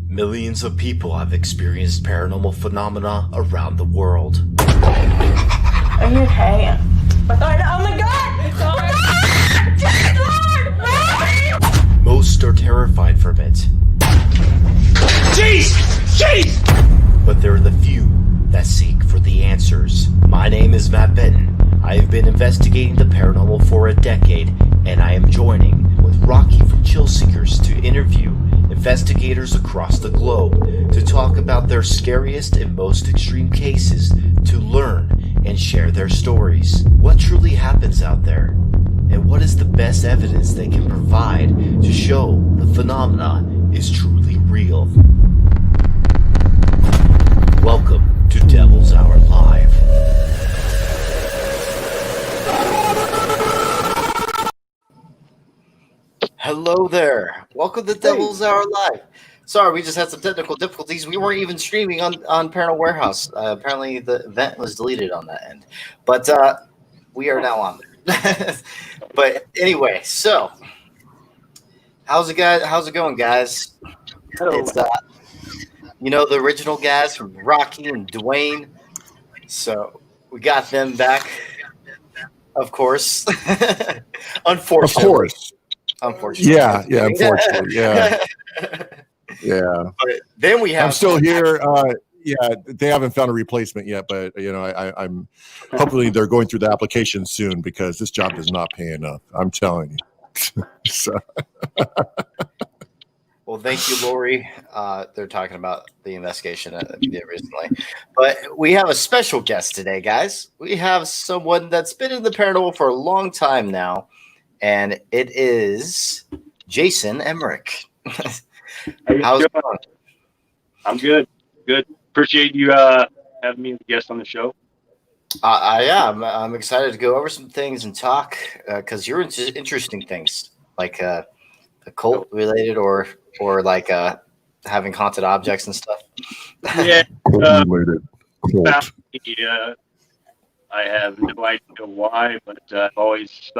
Millions of people have experienced paranormal phenomena around the world. Are you okay? Oh my god! It's alright! Most are terrified from it. Jeez! Jeez! But there are the few that seek for the answers. My name is Matt Benton. I have been investigating the paranormal for a decade, and I am joining with Rocky from Chill Seekers to interview investigators across the globe to talk about their scariest and most extreme cases, to learn and share their stories. What truly happens out there? And what is the best evidence they can provide to show the phenomena is truly real? Welcome to Devil's Hour Live. Hello there. Welcome to Devil's Hour Live. Sorry, we just had some technical difficulties. We weren't even streaming on Paranormal Warehouse. Apparently, the event was deleted on that end. But we are now on there. But anyway, so how's it going, guys? Hello. It's the original guys from Rocky and Dwayne. So we got them back, of course. Unfortunately. Of course. Unfortunately. Yeah, unfortunately. Yeah. But then we have. I'm still here. They haven't found a replacement yet, but I'm hopefully they're going through the application soon because this job does not pay enough. I'm telling you. So. Well, thank you, Lori. They're talking about the investigation that we did recently. But we have a special guest today, guys. We have someone that's been in the paranormal for a long time now, and it is Jason Emerick. How's it going? I'm good. Good. Appreciate you having me as a guest on the show. I'm excited to go over some things and talk because you're into interesting things like occult related or like having haunted objects and stuff. Yeah. Related. I have no idea why, but I've always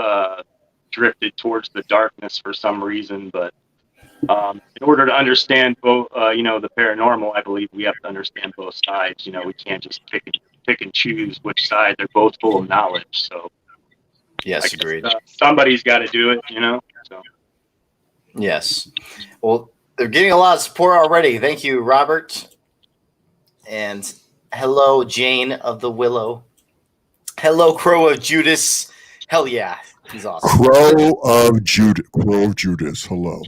drifted towards the darkness for some reason. But in order to understand both, the paranormal, I believe we have to understand both sides. We can't just pick and choose which side. They're both full of knowledge. So yes, agreed. Somebody's got to do it, So yes. Well, they're getting a lot of support already. Thank you, Robert. And hello, Jane of the Willow. Hello, Crow of Judas. Hell yeah, he's awesome. Crow of Judas. Hello.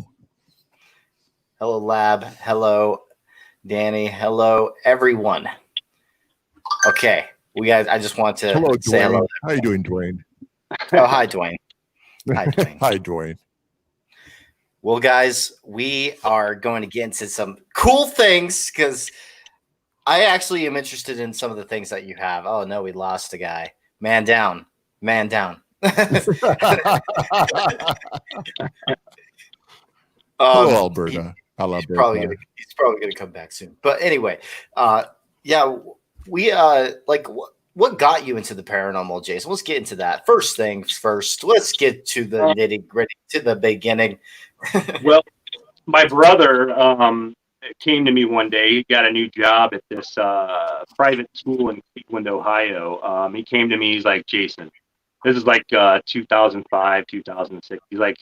Hello, Lab. Hello, Danny. Hello, everyone. Okay, I just want to say hello. How you doing, Dwayne? Oh, hi, Dwayne. Hi, Dwayne. Hi, Dwayne. Well, guys, we are going to get into some cool things because I actually am interested in some of the things that you have. Oh, no, we lost a guy. Man down. Hello, Alberta. He's probably gonna come back soon. But anyway, we what got you into the paranormal, Jason? Let's get into that. First things first. Let's get to the nitty-gritty, to the beginning. Well, my brother came to me one day. He got a new job at this private school in Cleveland, Ohio. He came to me. He's like, Jason, this is like 2005, 2006. He's like,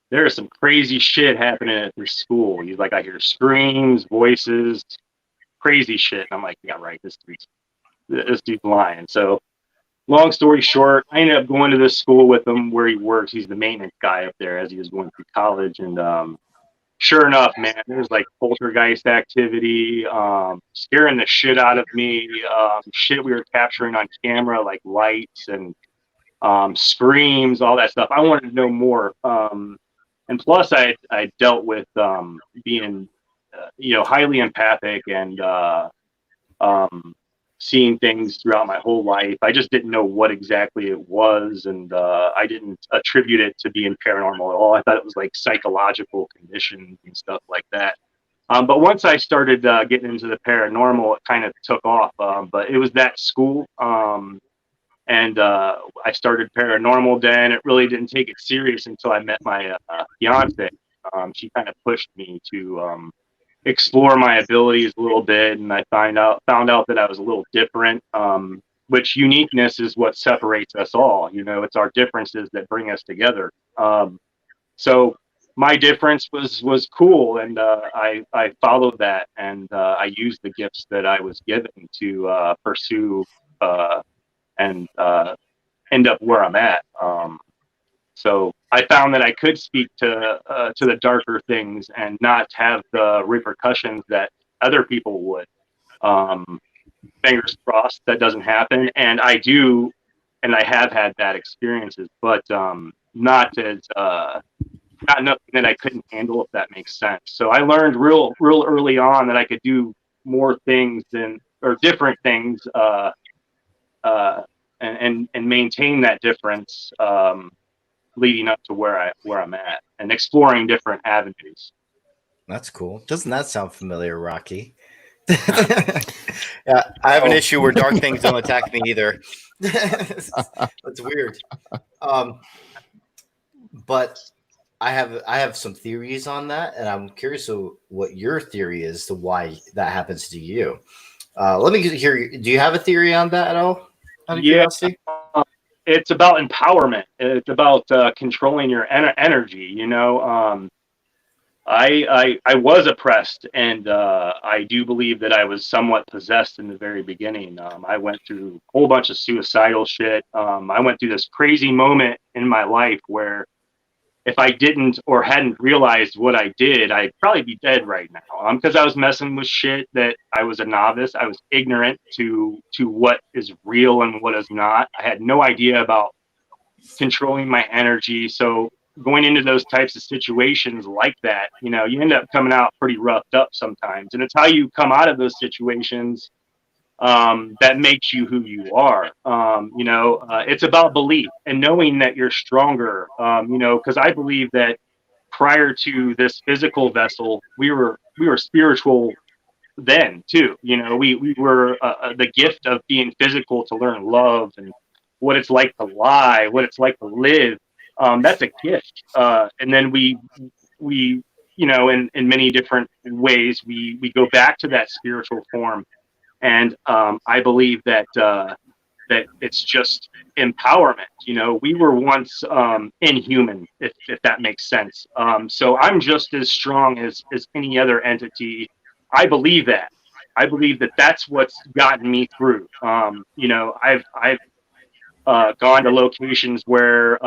there's some crazy shit happening at this school. He's like, I hear screams, voices, crazy shit. And I'm like, yeah, right. This dude's lying. So long story short, I ended up going to this school with him where he works. He's the maintenance guy up there as he was going through college. And sure enough, man, there's like poltergeist activity, scaring the shit out of me. Shit we were capturing on camera, like lights and screams, all that stuff. I wanted to know more. And plus, I dealt with being, highly empathic and seeing things throughout my whole life. I just didn't know what exactly it was, and I didn't attribute it to being paranormal at all. I thought it was like psychological conditions and stuff like that. But once I started getting into the paranormal, it kind of took off. But it was that school. And I started paranormal then. It really didn't take it serious until I met my fiance. She kind of pushed me to explore my abilities a little bit, and I found out that I was a little different. Which uniqueness is what separates us all. You know, it's our differences that bring us together. So my difference was cool, and I followed that, and I used the gifts that I was given to pursue and end up where I'm at. So I found that I could speak to the darker things and not have the repercussions that other people would. Fingers crossed that doesn't happen. And I do, and I have had bad experiences, but not as not nothing that I couldn't handle, if that makes sense. So I learned real early on that I could do more things or different things, and maintain that difference, leading up to where I'm at and exploring different avenues. That's cool. Doesn't that sound familiar, Rocky? Yeah, I have an issue where dark things don't attack me either. That's weird. But I have some theories on that, and I'm curious what your theory is to why that happens to you. Let me hear. Do you have a theory on that at all? Out of curiosity? It's about empowerment. It's about controlling your energy. You know, I was oppressed, and I do believe that I was somewhat possessed in the very beginning. I went through a whole bunch of suicidal shit. I went through this crazy moment in my life where if I didn't or hadn't realized what I did, I'd probably be dead right now. Because I was messing with shit that I was a novice. I was ignorant to what is real and what is not. I had no idea about controlling my energy. So going into those types of situations like that, you know, you end up coming out pretty roughed up sometimes. And it's how you come out of those situations that makes you who you are. You know, it's about belief and knowing that you're stronger, you know, because I believe that prior to this physical vessel, we were spiritual then too. You know, we were the gift of being physical to learn love and what it's like to lie, what it's like to live. That's a gift. And then we, you know, in many different ways, we go back to that spiritual form. And I believe that it's just empowerment. You know, we were once inhuman, if that makes sense. So I'm just as strong as any other entity. I believe that. I believe that that's what's gotten me through. You know, I've gone to locations where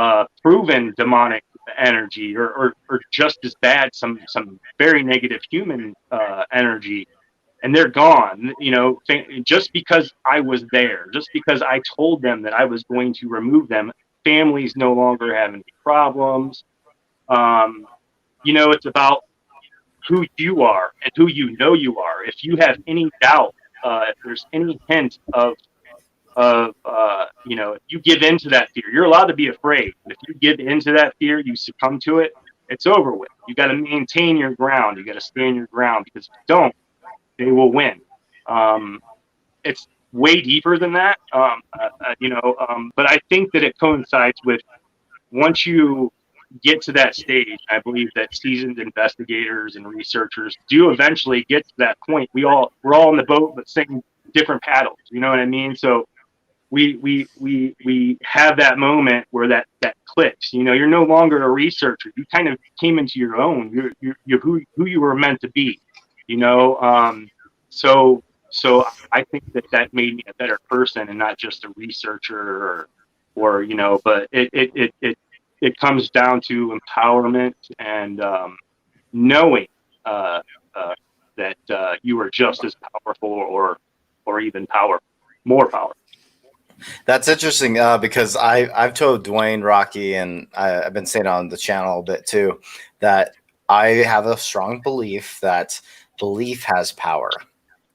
proven demonic energy or just as bad, some very negative human energy, and they're gone. You know, just because I was there, just because I told them that I was going to remove them, families no longer have any problems. You know, it's about who you are and who you know you are. If you have any doubt, if there's any hint of you know, if you give into that fear, you're allowed to be afraid. But if you give into that fear, you succumb to it, it's over with. You got to maintain your ground. You got to stand your ground, because if you don't, they will win. It's way deeper than that, you know, but I think that it coincides with once you get to that stage. I believe that seasoned investigators and researchers do eventually get to that point. We're all in the boat, but singing different paddles. You know what I mean? So we have that moment where that clicks. You know, you're no longer a researcher. You kind of came into your own. You're who you were meant to be. You know, so I think that made me a better person and not just a researcher or you know. But it comes down to empowerment and knowing that you are just as powerful or even more powerful. That's interesting because I've told Dwayne, Rocky, and I've been saying on the channel a bit too, that I have a strong belief that belief has power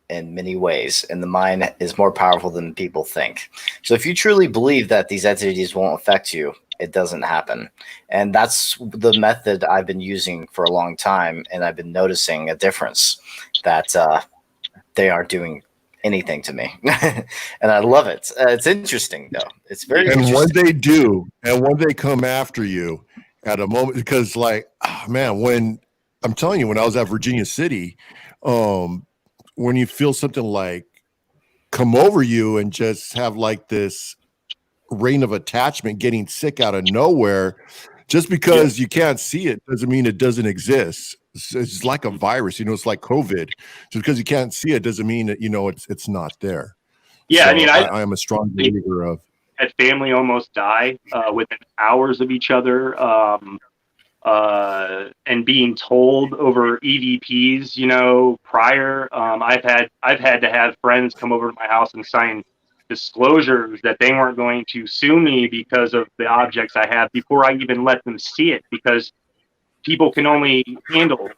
in many ways, and the mind is more powerful than people think. So if you truly believe that these entities won't affect you, it doesn't happen. And that's the method I've been using for a long time, and I've been noticing a difference that they aren't doing anything to me. And I love it. It's interesting though. It's very interesting. And when they do, and when they come after you at a moment, because like, oh, man, when I'm telling you, when I was at Virginia City, when you feel something like come over you and just have like this reign of attachment, getting sick out of nowhere, just because you can't see it doesn't mean it doesn't exist. It's like a virus, it's like COVID. Just because you can't see it doesn't mean that it's not there. Yeah, so I mean, I am a strong believer of. Had family almost die within hours of each other, and being told over EVPs, prior. I've had to have friends come over to my house and sign disclosures that they weren't going to sue me because of the objects I have before I even let them see it, because people can only handle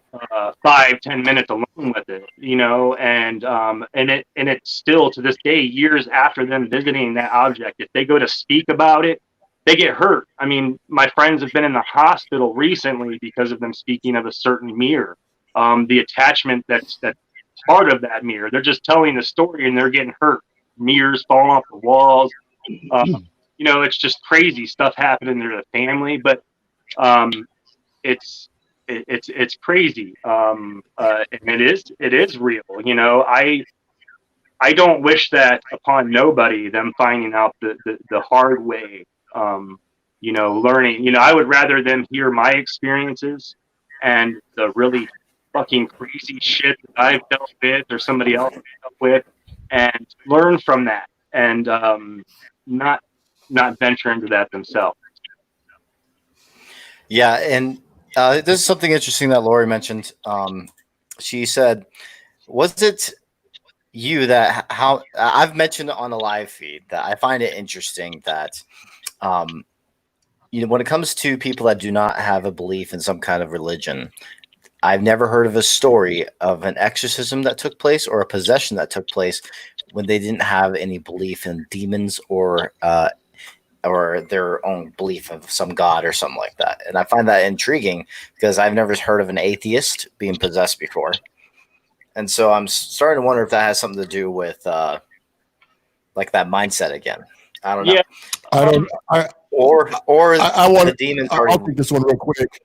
5-10 minutes alone with it, and it's still to this day, years after them visiting that object, if they go to speak about it, they get hurt. I mean, my friends have been in the hospital recently because of them speaking of a certain mirror. The attachment that's part of that mirror, they're just telling the story and they're getting hurt. Mirrors falling off the walls. It's just crazy stuff happening to the family, but it's crazy, and it is real. I don't wish that upon nobody, them finding out the hard way. Learning. I would rather them hear my experiences and the really fucking crazy shit that I've dealt with or somebody else has dealt with, and learn from that, and not venture into that themselves. Yeah, and this is something interesting that Lori mentioned. She said, was it you that how I've mentioned on the live feed that I find it interesting that when it comes to people that do not have a belief in some kind of religion, I've never heard of a story of an exorcism that took place or a possession that took place when they didn't have any belief in demons or their own belief of some god or something like that. And I find that intriguing because I've never heard of an atheist being possessed before. And so I'm starting to wonder if that has something to do with like that mindset again. I don't know. Yeah. I want the demons. I'll take this one real quick.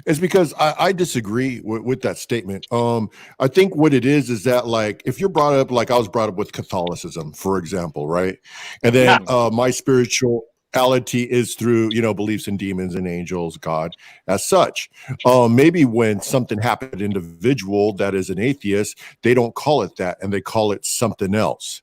It's because I disagree with that statement. I think what it is that, like, if you're brought up, like I was brought up with Catholicism, for example, right? And then my spirituality is through, beliefs in demons and angels, God, as such. Maybe when something happened to an individual that is an atheist, they don't call it that, and they call it something else,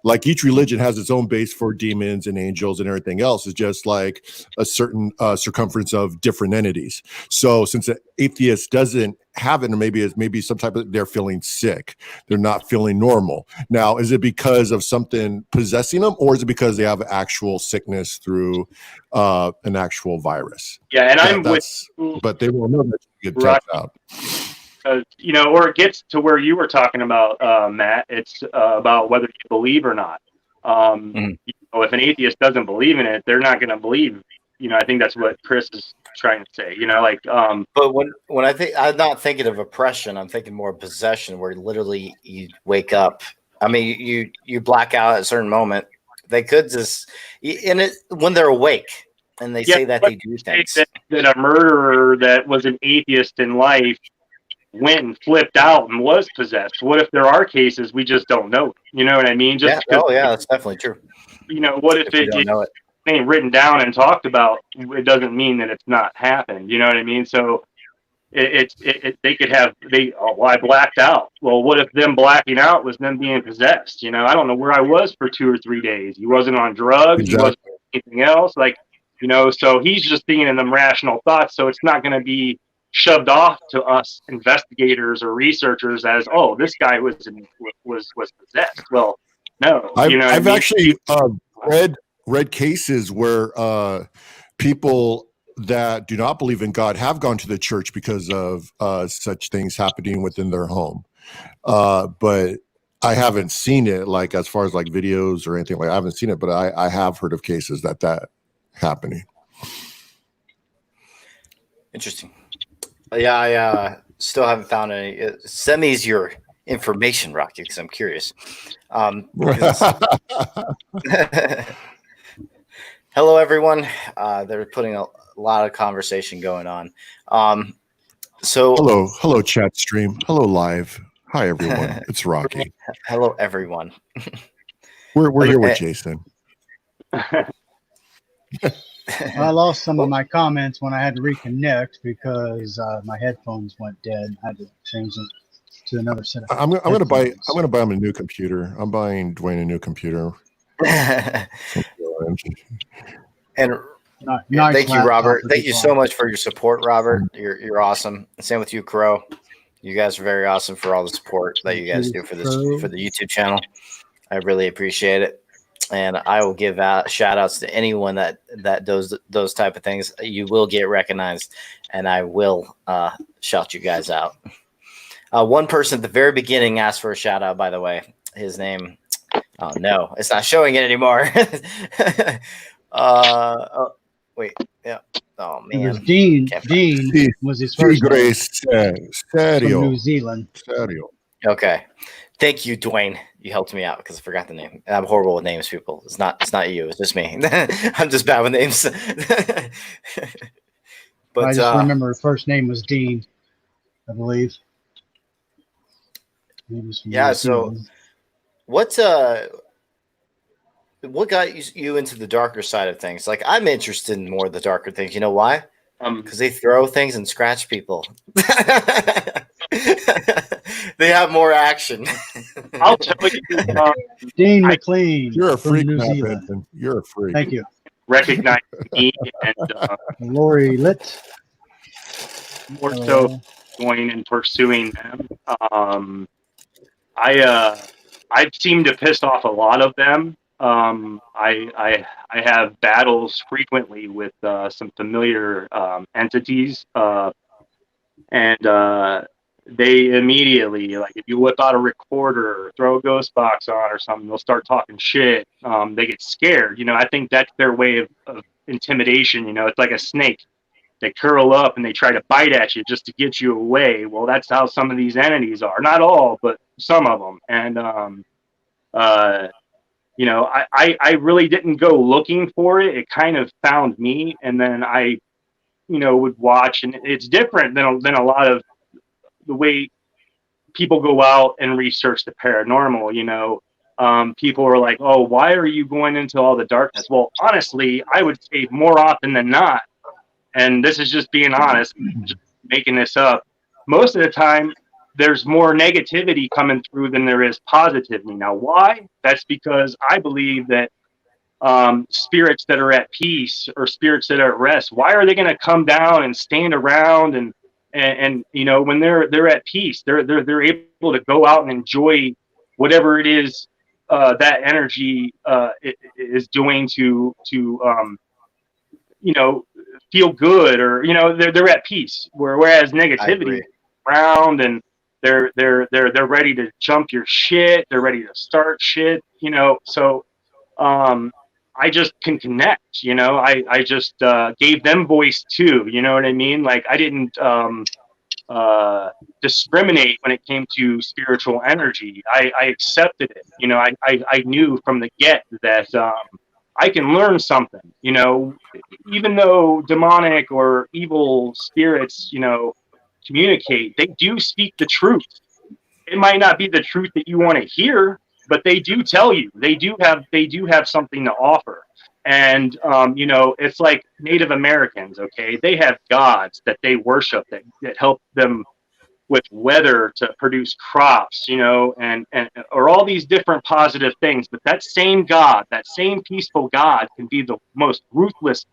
Like each religion has its own base for demons and angels, and everything else is just like a certain circumference of different entities. So since an atheist doesn't have it, or maybe some type of, they're feeling sick, they're not feeling normal. Now, is it because of something possessing them, or is it because they have actual sickness through an actual virus? Yeah, and but they will know that you get checked out. Or it gets to where you were talking about, Matt. It's about whether you believe or not. If an atheist doesn't believe in it, they're not going to believe. I think that's what Chris is trying to say. But when I think, I'm not thinking of oppression. I'm thinking more of possession, where literally you wake up. I mean, you black out at a certain moment. They could just when they're awake, and they say that they do things. That a murderer that was an atheist in life went and flipped out and was possessed. What if there are cases we just don't know? You know what I mean? That's definitely true. What if it ain't written down and talked about? It doesn't mean that it's not happened. You know what I mean? So they could have I blacked out. Well, what if them blacking out was them being possessed? I don't know where I was for 2 or 3 days. He wasn't on drugs. Exactly. He wasn't anything else. So he's just thinking in them rational thoughts. So it's not going to be shoved off to us investigators or researchers as, oh, this guy was possessed. Well, no. I've actually read cases where people that do not believe in God have gone to the church because of such things happening within their home. But I haven't seen it, like as far as like videos or anything like. I haven't seen it, but I have heard of cases that happening. Interesting. Yeah, I still haven't found any. Send me your information, Rocky, because I'm curious. Hello, everyone. They're putting a lot of conversation going on. So Hello, chat stream. Hello, live. Hi, everyone. It's Rocky. hello, everyone. We're here with Jason. I lost some of my comments when I had to reconnect because my headphones went dead. I had to change them to another set of I'm gonna buy headphones. him a new computer. I'm buying Dwayne a new computer. And Nice thank you, laptop Robert. to Thank be you so bought. much for your support, Robert. You're awesome. Same with you, Crow. You guys are very awesome for all the support that you guys do for this for the YouTube channel. I really appreciate it. And I will give out shout outs to anyone that does those type of things. You will get recognized, and I will shout you guys out. One person at the very beginning asked for a shout out, by the way. His name, oh no, it's not showing it anymore. Oh, wait, yeah. Oh It was man, Dean. Dean was his first name from New Zealand. Serio. okay. Thank you, Dwayne. You helped me out because I forgot the name. I'm horrible with names, people. It's not you. It's just me. I'm just bad with names. But I just remember his first name was Dean, I believe. Yeah. So, what got you into the darker side of things? Like, I'm interested in more of the darker things. You know why? Because they throw things and scratch people. They have more action. I'll tell you, Dean McLean. You're a freak, from New Matt Zealand. Benton. You're a freak. Thank you. recognize me and Lori Litt. more so going and pursuing them. I seem to piss off a lot of them. I have battles frequently with some familiar entities, and they immediately, like, if you whip out a recorder or throw a ghost box on or something, they'll start talking shit. They get scared. I think that's their way of intimidation. It's like a snake. They curl up and they try to bite at you just to get you away. Well, that's how some of these entities are. Not all, but some of them. And I really didn't go looking for it. It kind of found me, and then I would watch, and it's different than a lot of the way people go out and research the paranormal. People are like, oh, why are you going into all the darkness? Well, honestly, I would say more often than not, and this is just being honest, just making this up, most of the time there's more negativity coming through than there is positivity. Now, why? That's because I believe that spirits that are at peace or spirits that are at rest, why are they going to come down and stand around and when they're at peace, they're able to go out and enjoy whatever it is that energy is doing to feel good, or they're at peace. Whereas negativity around, and they're ready to jump your shit, they're ready to start shit. So I just can connect. I just gave them voice too. You know what I mean? Like, I didn't discriminate when it came to spiritual energy. I accepted it. I knew from the get that I can learn something. Even though demonic or evil spirits, communicate, they do speak the truth. It might not be the truth that you want to hear, but they do tell you. They do have something to offer. And it's like Native Americans. Okay, they have gods that they worship that help them with weather to produce crops, and or all these different positive things. But that same God, that same peaceful God, can be the most ruthless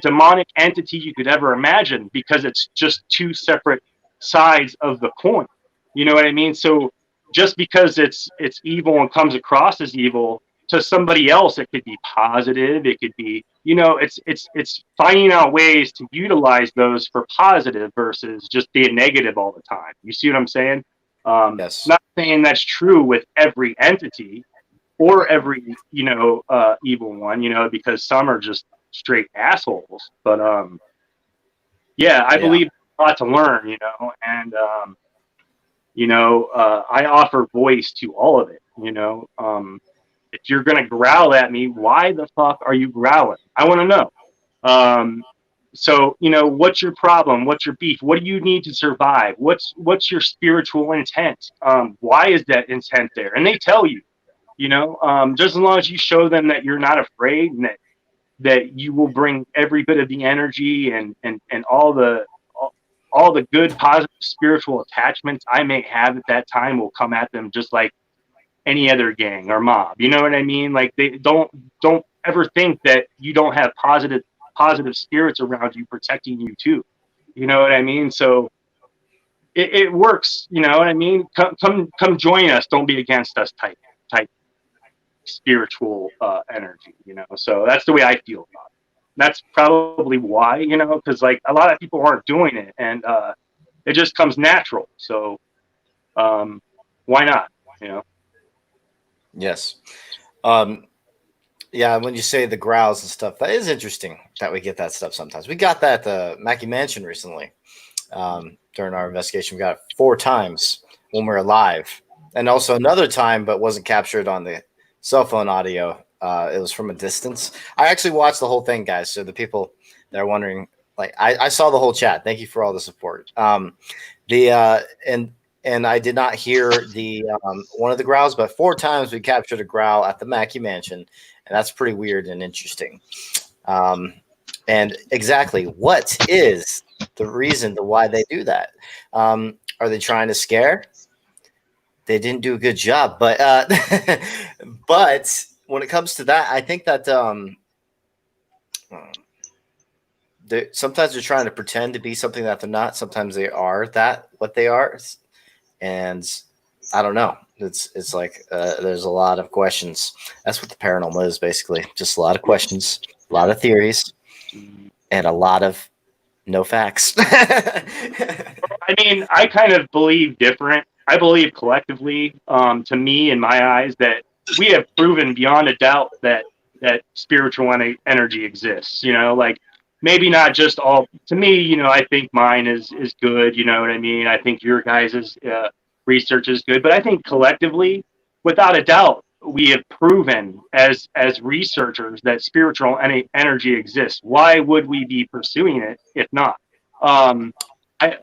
demonic entity you could ever imagine, because it's just two separate sides of the coin. You know what I mean? So just because it's evil and comes across as evil, to somebody else it could be positive. It could be, it's finding out ways to utilize those for positive versus just being negative all the time. You see what I'm saying? Yes. Not saying that's true with every entity or every evil one, because some are just straight assholes. But I believe a lot to learn, and I offer voice to all of it. If you're gonna growl at me, why the fuck are you growling? I want to know. So, what's your problem? What's your beef? What do you need to survive? What's your spiritual intent? Why is that intent there? And they tell you, just as long as you show them that you're not afraid and that you will bring every bit of the energy and all the good, positive spiritual attachments I may have at that time will come at them just like any other gang or mob. You know what I mean? Like, they don't ever think that you don't have positive spirits around you protecting you too. You know what I mean? So it works. You know what I mean? Come join us. Don't be against us type spiritual energy. So that's the way I feel about it. That's probably why, because like a lot of people aren't doing it, and it just comes natural. So why not? Yes. Yeah, when you say the growls and stuff, that is interesting that we get that stuff sometimes. We got that at the Mackey Mansion recently. During our investigation, we got it 4 times when we were live. And also another time, but wasn't captured on the cell phone audio. It was from a distance. I actually watched the whole thing, guys. So the people that are wondering, like, I saw the whole chat. Thank you for all the support. And I did not hear the one of the growls, but 4 times we captured a growl at the Mackey Mansion, and that's pretty weird and interesting. And exactly, what is the reason to why they do that? Are they trying to scare? They didn't do a good job, but but when it comes to that, I think that sometimes they're trying to pretend to be something that they're not. Sometimes they are what they are. And I don't know. It's like there's a lot of questions. That's what the paranormal is, basically. Just a lot of questions, a lot of theories, and a lot of no facts. I mean, I kind of believe different. I believe collectively, to me, in my eyes, that we have proven beyond a doubt that spiritual energy exists. Like, maybe not just all. To me, I think mine is good. You know what I mean? I think your guys' research is good, but I think collectively, without a doubt, we have proven as researchers that spiritual energy exists. Why would we be pursuing it if not? I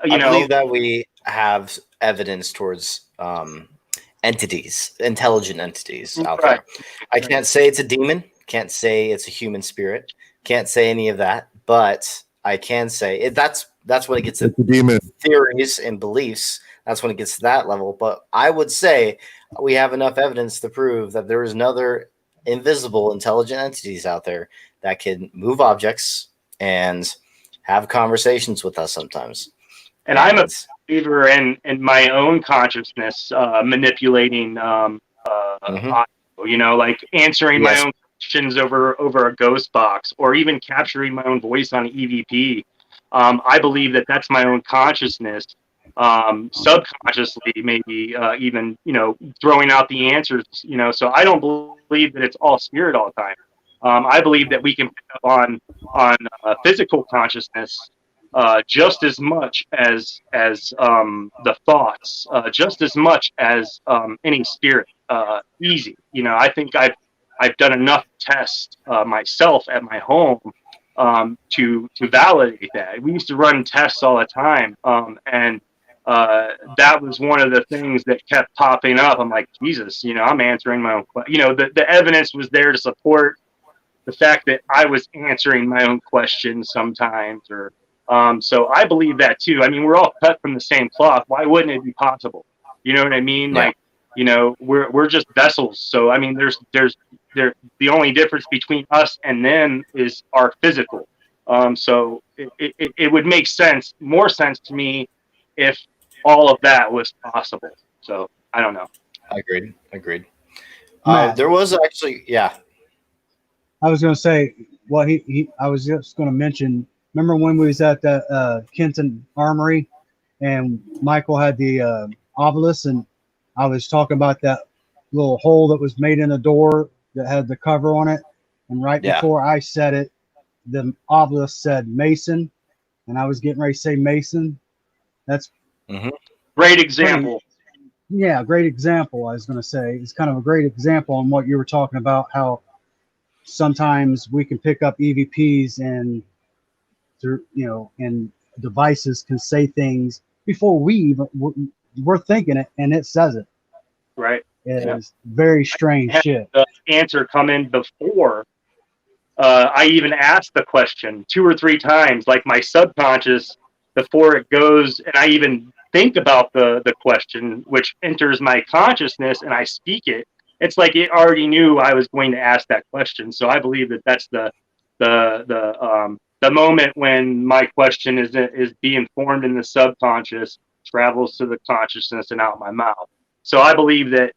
believe that we have evidence towards entities, intelligent entities out there. I can't say it's a demon. Can't say it's a human spirit. Can't say any of that. But I can say that's when it gets to demon theories and beliefs. That's when it gets to that level. But I would say we have enough evidence to prove that there is another invisible intelligent entities out there that can move objects and have conversations with us sometimes. And I'm a believer in my own consciousness manipulating audio, like answering my own questions over a ghost box, or even capturing my own voice on EVP. I believe that that's my own consciousness, subconsciously, maybe even throwing out the answers. So I don't believe that it's all spirit all the time. I believe that we can pick up on physical consciousness just as much as the thoughts, just as much as any spirit. Easy, I think I've done enough tests myself at my home to validate that. We used to run tests all the time, and that was one of the things that kept popping up. I'm like, Jesus, I'm answering my own. The evidence was there to support the fact that I was answering my own questions sometimes, or so I believe that too. I mean, we're all cut from the same cloth. Why wouldn't it be possible? You know what I mean? Yeah. Like, we're just vessels. So I mean, there's the only difference between us and them is our physical. So it would make more sense to me if all of that was possible. So I don't know. Agreed. There was actually, I was going to say, well, I was just going to mention, remember when we was at the Kenton Armory and Michael had the obelisk, and I was talking about that little hole that was made in the door that had the cover on it. And right before I said it, the obelisk said Mason, and I was getting ready to say Mason. That's great example. Great example. I was going to say it's kind of a great example on what you were talking about, how sometimes we can pick up EVPs and through, and devices can say things before we even we're thinking it, and it says it. Right. It's very strange shit. The answer come in before I even asked the question 2 or 3 times, like my subconscious, before it goes, and I even think about the question, which enters my consciousness, and I speak it. It's like it already knew I was going to ask that question. So I believe that that's the moment when my question is being formed in the subconscious, travels to the consciousness and out my mouth. So I believe that,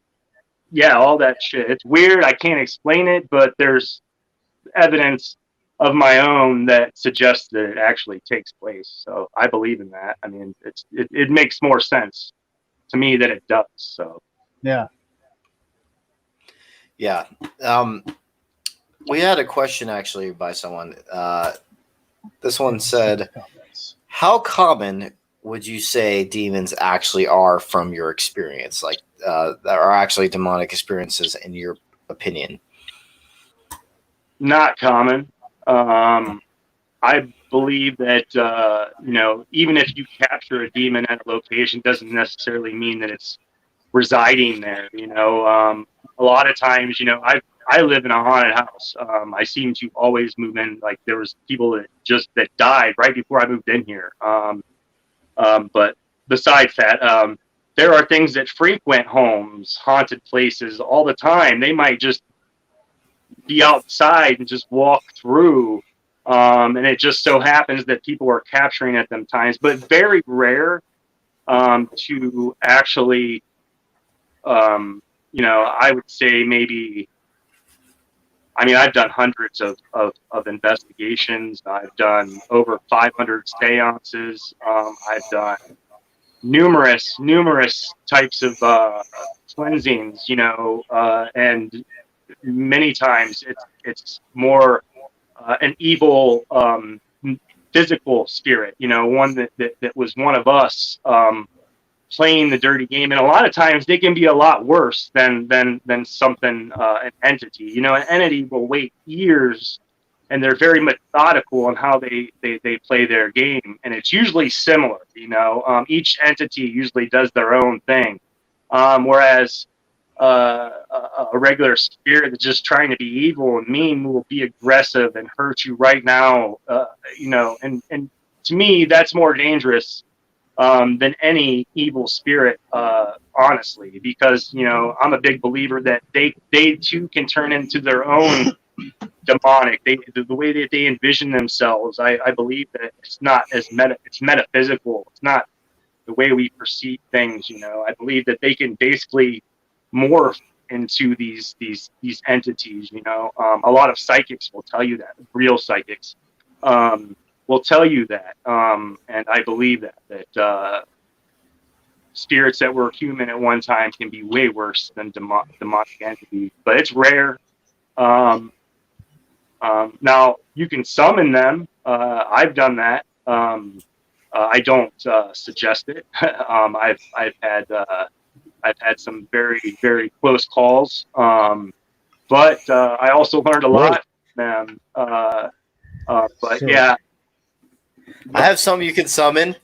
yeah, all that shit. It's weird. I can't explain it, but there's evidence of my own that suggests that it actually takes place. So I believe in that. I mean, it makes more sense to me that it does. So yeah. We had a question actually by someone. This one said, how common would you say demons actually are from your experience? Like, that are actually demonic experiences in your opinion? Not common. I believe that, even if you capture a demon at a location, doesn't necessarily mean that it's residing there. A lot of times, I live in a haunted house. I seem to always move in. Like, there was people that died right before I moved in here. But besides that, there are things that frequent homes, haunted places all the time. They might just be outside and just walk through. And it just so happens that people are capturing at them times, but very rare to actually, I would say maybe, I've done hundreds of investigations. I've done over 500 seances. I've done numerous types of cleansings, and many times it's more an evil physical spirit, one that was one of us playing the dirty game. And a lot of times they can be a lot worse than something, an entity. An entity will wait years, and they're very methodical on how they play their game, and it's usually similar. Each entity usually does their own thing, whereas a regular spirit that's just trying to be evil and mean will be aggressive and hurt you right now. And to me, that's more dangerous than any evil spirit, honestly, because I'm a big believer that they too can turn into their own demonic. The way that they envision themselves, I believe that it's not as it's metaphysical. It's not the way we perceive things. I believe that they can basically morph into these entities. A lot of psychics will tell you that. Real psychics will tell you that, and I believe that spirits that were human at one time can be way worse than demonic entities, but it's rare. Now you can summon them. I've done that. I don't suggest it. I've had some very, very close calls, but I also learned a lot from them. But Sure. yeah, I have some you can summon.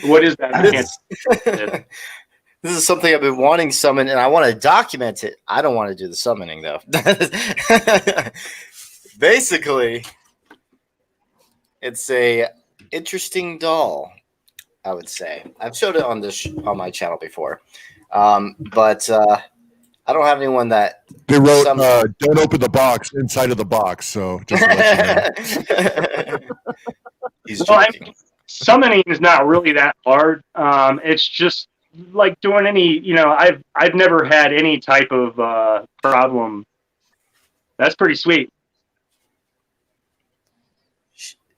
what is that? I can't- This is something I've been wanting summoned, and I want to document it. I don't want to do the summoning, though. Basically, it's a interesting doll, I would say. I've showed it on on my channel before, but I don't have anyone that They wrote, "Don't open the box inside of the box." So just to let you know. He's Well, joking. summoning is not really that hard. It's just like doing any. I've never had any type of problem. That's pretty sweet.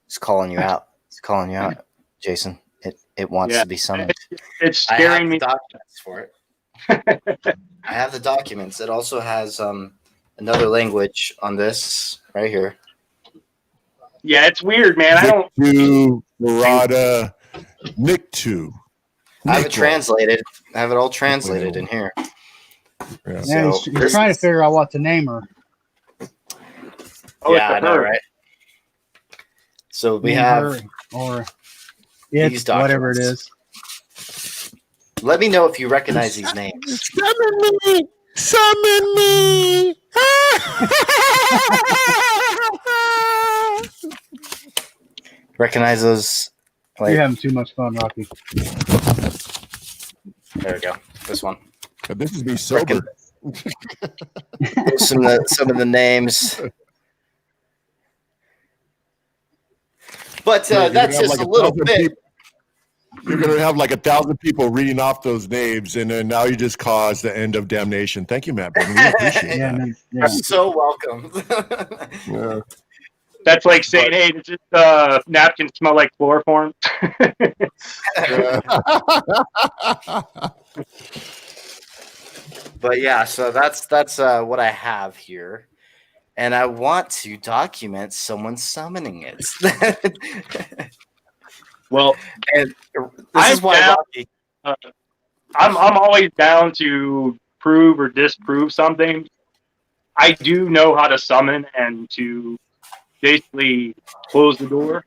It's calling you out. It's calling you out, Jason. It wants to be summoned. It's I scaring have me. the documents for it. I have the documents. It also has another language on this right here. Yeah, it's weird, man. I don't. Niktu, Murata, Niktu. I have it translated. I have it all translated in here. Yeah. Man, he's trying to figure out what to name her. Oh, Yeah, I it's a know, her. right? So we him, have her, or these it, whatever it documents. is. Let me know if you recognize these names. Summon me! Summon me! Recognize those? You're having too much fun, Rocky. There we go. This one. This is me sober. Some of the names. But that's just a little bit. You're going to have like 1,000 people reading off those names, and then now you just caused the end of damnation. Thank you, Matt. Benton. We appreciate that. Man, You're so welcome. Yeah. That's like saying, hey, does this napkin smell like chloroform? But yeah, so that's what I have here. And I want to document someone summoning it. Well, and this is why Rocky. I'm always down to prove or disprove something. I do know how to summon and to basically close the door.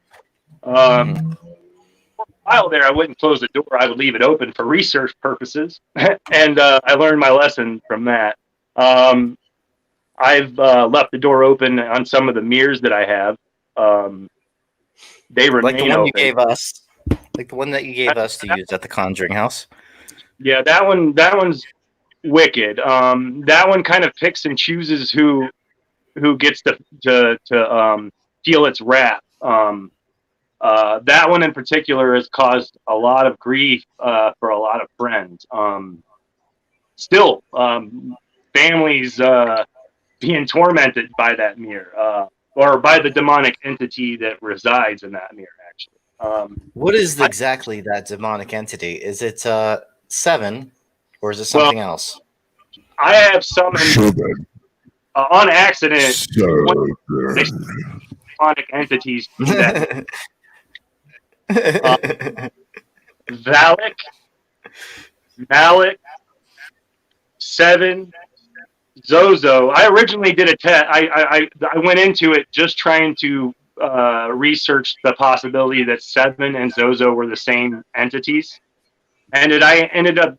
For a while there, I wouldn't close the door. I would leave it open for research purposes, and I learned my lesson from that. I've left the door open on some of the mirrors that I have. They remain like the one open. you gave us, like the one that you gave us to use at the Conjuring House. Yeah, that one's wicked. That one kind of picks and chooses who gets to feel its wrath. That one in particular has caused a lot of grief for a lot of friends. Still, families being tormented by that mirror, or by the demonic entity that resides in that mirror, actually. What is exactly that demonic entity? Is it 7, or is it something else? I have summoned on accident demonic entities that Valak, Malik, 7, Zozo. I originally did a test. I went into it just trying to research the possibility that 7 and Zozo were the same entities. And I ended up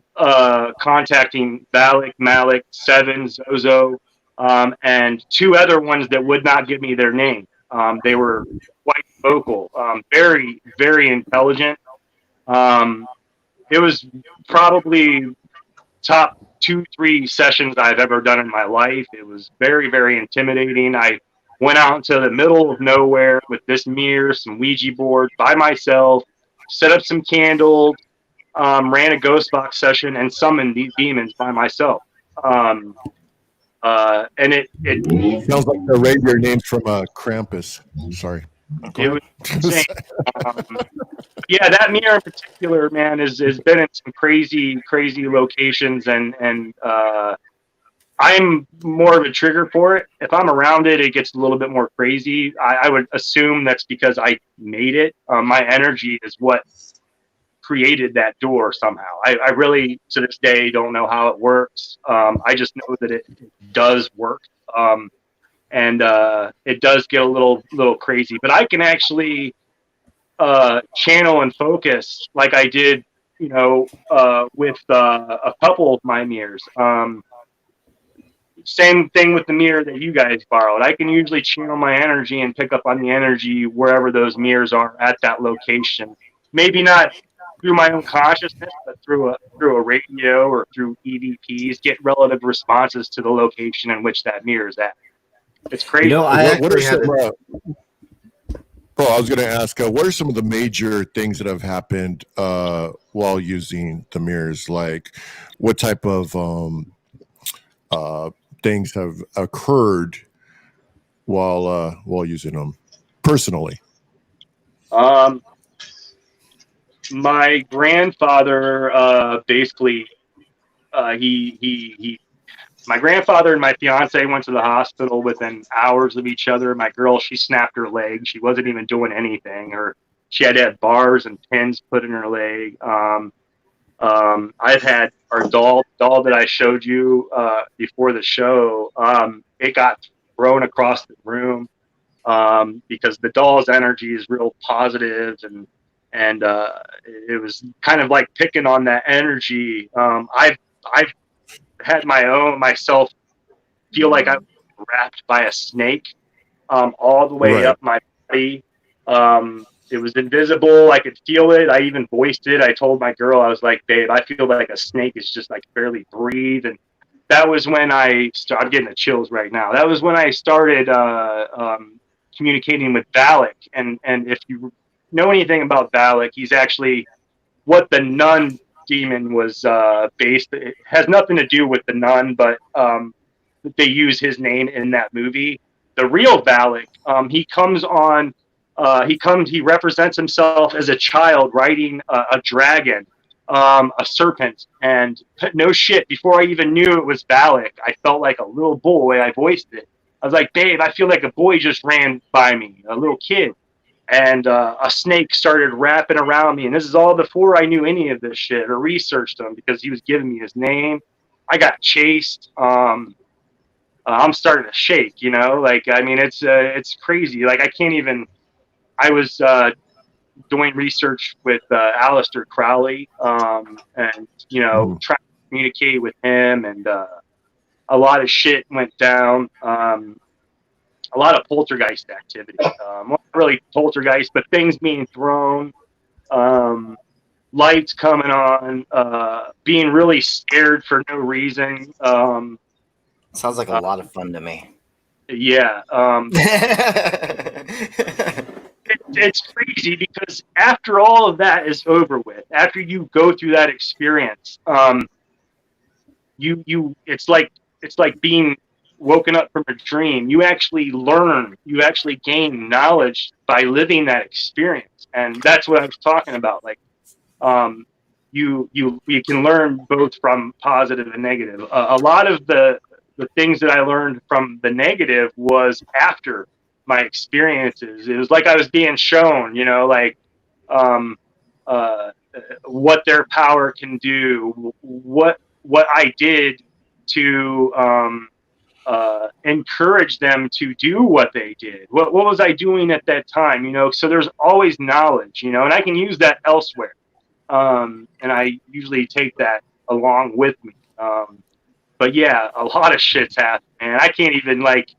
contacting Valak, Malik, 7, Zozo, and 2 other ones that would not give me their name. They were quite vocal, very, very intelligent. It was probably top 2-3 sessions I've ever done in my life. It was very, very intimidating. I went out into the middle of nowhere with this mirror, some Ouija board by myself, set up some candles, ran a ghost box session, and summoned these demons by myself. And it sounds like the reindeer names from Krampus. Sorry. It was insane. Yeah, that mirror in particular, man, has been in some crazy locations, and I'm more of a trigger for it. If I'm around it, it gets a little bit more crazy. I would assume that's because I made it. My energy is what created that door somehow. I really, to this day, don't know how it works. I just know that it does work. And it does get a little crazy, but I can actually channel and focus like I did, with a couple of my mirrors. Same thing with the mirror that you guys borrowed. I can usually channel my energy and pick up on the energy wherever those mirrors are at that location. Maybe not through my own consciousness, but through a radio or through EVPs, get relative responses to the location in which that mirror is at. It's crazy. I was going to ask, what are some of the major things that have happened while using the mirrors? Like, what type of things have occurred while using them personally? My grandfather basically my grandfather and my fiance went to the hospital within hours of each other. My girl, she snapped her leg. She wasn't even doing anything. She had to have bars and pins put in her leg. I've had our doll that I showed you before the show. It got thrown across the room. because the doll's energy is real positive, and it was kind of like picking on that energy. I've had myself feel like I was wrapped by a snake, all the way Right. up my body. It was invisible. I could feel it. I even voiced it. I told my girl, I was like, babe, I feel like a snake is just like barely breathe. And that was when I'm getting the chills right now. That was when I started communicating with Valak. And if you know anything about Valak, he's actually what the nun demon was based. It has nothing to do with the nun, but they use his name in that movie. The real Valak, he represents himself as a child riding a dragon, a serpent, and no shit, before I even knew it was Valak, I felt like a little boy. I voiced it. I was like, babe, I feel like a boy just ran by me, a little kid. And a snake started wrapping around me. And this is all before I knew any of this shit or researched him, because he was giving me his name. I got chased. I'm starting to shake, like, I mean, it's crazy. Like, I can't even, I was doing research with Aleister Crowley, and, trying to communicate with him, and a lot of shit went down. A lot of poltergeist activity. Not really poltergeist, but things being thrown, lights coming on, being really scared for no reason. Sounds like a lot of fun to me. Yeah. It's crazy, because after all of that is over with, after you go through that experience, it's like being woken up from a dream. You actually learn, you actually gain knowledge by living that experience. And that's what I was talking about. Like, you can learn both from positive and negative. A lot of the things that I learned from the negative was after my experiences. It was like I was being shown, like, what their power can do, what I did to encourage them to do what they did. What was I doing at that time? So there's always knowledge, and I can use that elsewhere. And I usually take that along with me. But yeah, a lot of shit's happened, man. I can't even, like,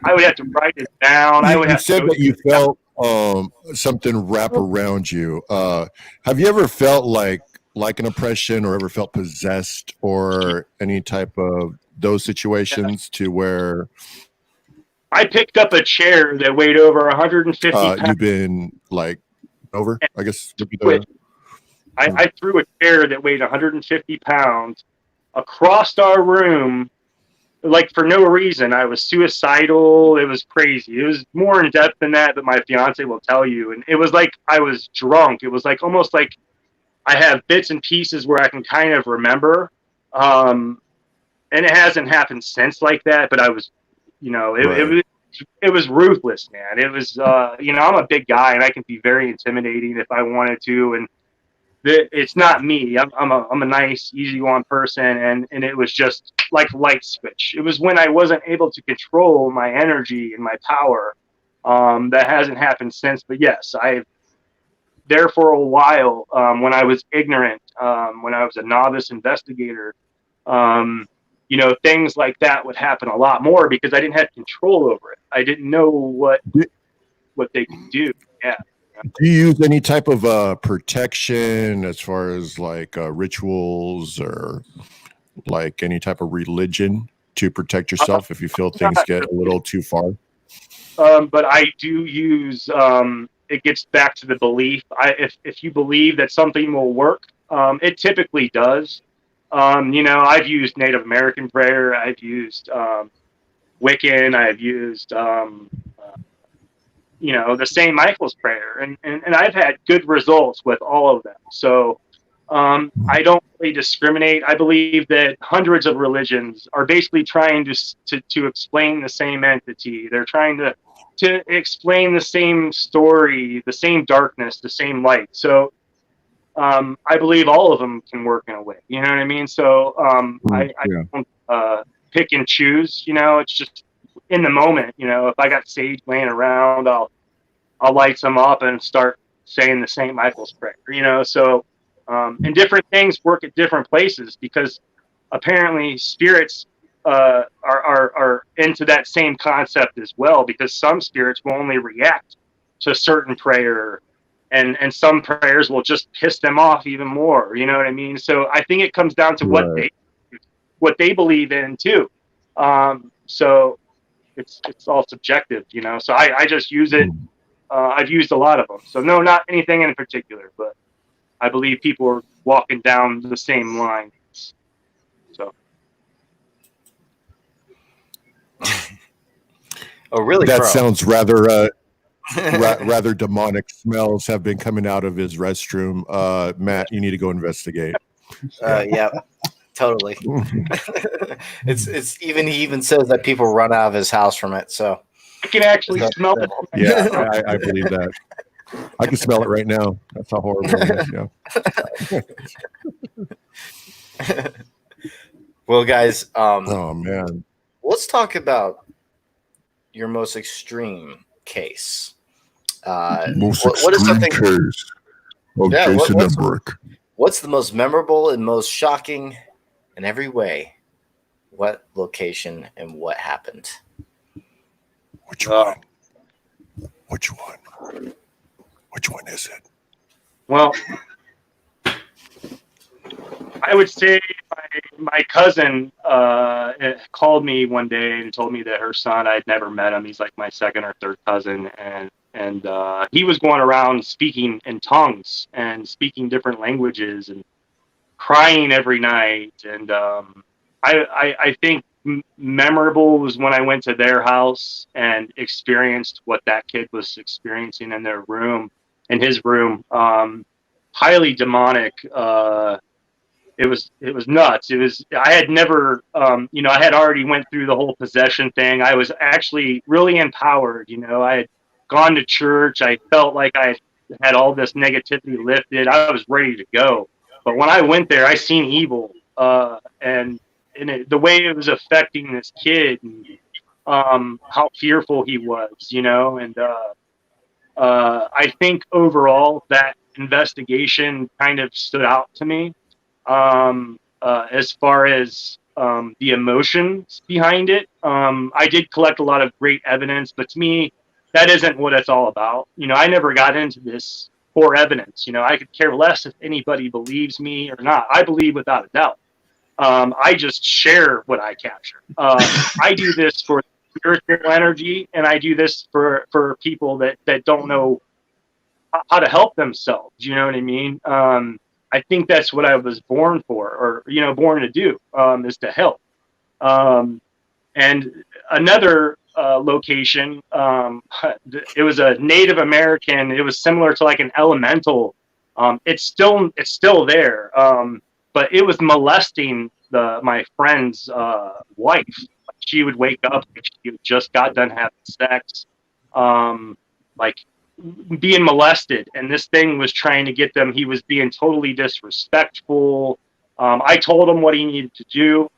I would have to write it down. You said that you felt something wrap around you. Have you ever felt like an oppression, or ever felt possessed, or any type of those situations to where I picked up a chair that weighed over 150 pounds. you've been like over, I guess. I threw a chair that weighed 150 pounds across our room, like, for no reason. I was suicidal. It was crazy. It was more in depth than that, but my fiance will tell you. And it was like I was drunk. It was like almost like I have bits and pieces where I can kind of remember. And it hasn't happened since like that, but I was, it was ruthless, man. It was, I'm a big guy, and I can be very intimidating if I wanted to. And it's not me. I'm a nice, easygoing person, and it was just like light switch. It was when I wasn't able to control my energy and my power. That hasn't happened since, but yes, there for a while, when I was ignorant, when I was a novice investigator, things like that would happen a lot more, because I didn't have control over it. I didn't know what they could do. Yeah. Do you use any type of protection, as far as like rituals, or like any type of religion to protect yourself if you feel things get a little too far? But I do use, it gets back to the belief. If you believe that something will work, it typically does. I've used Native American prayer. I've used Wiccan. I've used the St. Michael's prayer, and I've had good results with all of them. So I don't really discriminate. I believe that hundreds of religions are basically trying to explain the same entity. They're trying to explain the same story, the same darkness, the same light. So I believe all of them can work in a way. You know what I mean? So I don't pick and choose. It's just in the moment. You know, if I got sage laying around, I'll light some up and start saying the St. Michael's prayer. You know, so and different things work at different places because apparently spirits are into that same concept as well, because some spirits will only react to a certain prayer, and some prayers will just piss them off even more. You know what I mean? So I think it comes down to what they believe in too. So it's all subjective, you know. So I just use it. I've used a lot of them. So no, not anything in particular, but I believe people are walking down the same line. So. Oh, really? That Bro? sounds rather rather demonic smells have been coming out of his restroom. Matt, you need to go investigate. Yeah, totally. It's even he even says that people run out of his house from it. So I can actually smell it. Yeah, I believe that. I can smell it right now. That's how horrible it is. Yeah. Well, guys, Oh man. let's talk about your most extreme case. What is something? Case of Yeah, Jason what's- Emerick. What's the most memorable and most shocking in every way? What location and what happened? Which one? Which one? Which one is it? Well, I would say my cousin called me one day and told me that her son, I'd never met him. He's like my second or third cousin. And he was going around speaking in tongues and speaking different languages and crying every night. And I think memorable was when I went to their house and experienced what that kid was experiencing in their room, in his room. Highly demonic. It was nuts. I had never, I had already went through the whole possession thing. I was actually really empowered. You know, I had gone to church. I felt like I had all this negativity lifted. I was ready to go. But when I went there, I seen evil, and the way it was affecting this kid, and how fearful he was, you know. And I think overall that investigation kind of stood out to me. As far as the emotions behind it, I did collect a lot of great evidence, but to me, that isn't what it's all about. You know, I never got into this for evidence. You know, I could care less if anybody believes me or not. I believe without a doubt. I just share what I capture. I do this for spiritual energy, and I do this for people that don't know how to help themselves. You know what I mean? I think that's what I was born for, or, you know, born to do, is to help. And another location, it was a Native American. It was similar to like an elemental. It's still there, but it was molesting my friend's wife. She would wake up, she just got done having sex, like being molested, and this thing was trying to get them. He was being totally disrespectful. I told him what he needed to do,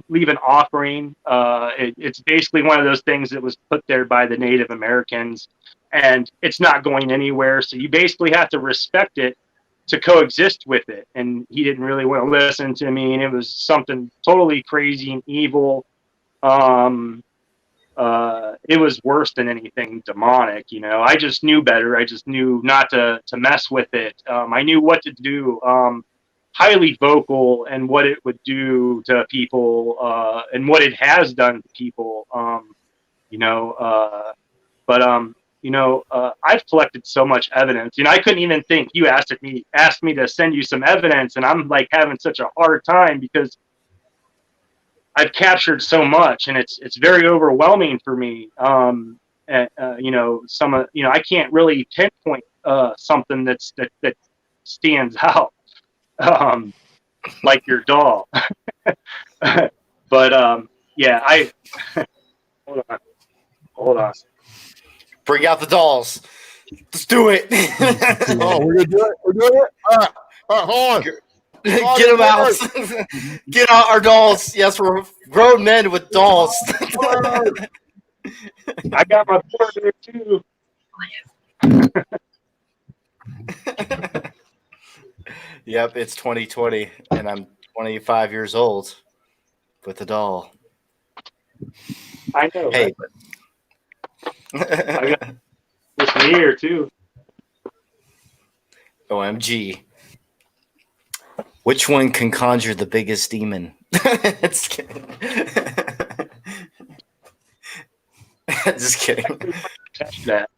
leave an offering. It's basically one of those things that was put there by the Native Americans, and it's not going anywhere. So you basically have to respect it to coexist with it. And he didn't really want to listen to me, and it was something totally crazy and evil. It was worse than anything demonic, you know. I just knew better. I just knew not to mess with it. I knew what to do. Highly vocal and what it would do to people, and what it has done to people. I've collected so much evidence. You know, I couldn't even think. You asked me to send you some evidence, and I'm like having such a hard time because I've captured so much, and it's very overwhelming for me. I can't really pinpoint something that stands out, like your doll. But yeah, hold on. Bring out the dolls. Let's do it. Oh, we're gonna do it. We're doing it. All right, hold on. Get them out. Get out our dolls. Yes, we're grown men with dolls. I got my board there too. Yep, it's 2020, and I'm 25 years old with a doll. I know. Hey, I got this mirror too. OMG. Which one can conjure the biggest demon? Just kidding. Just kidding. That.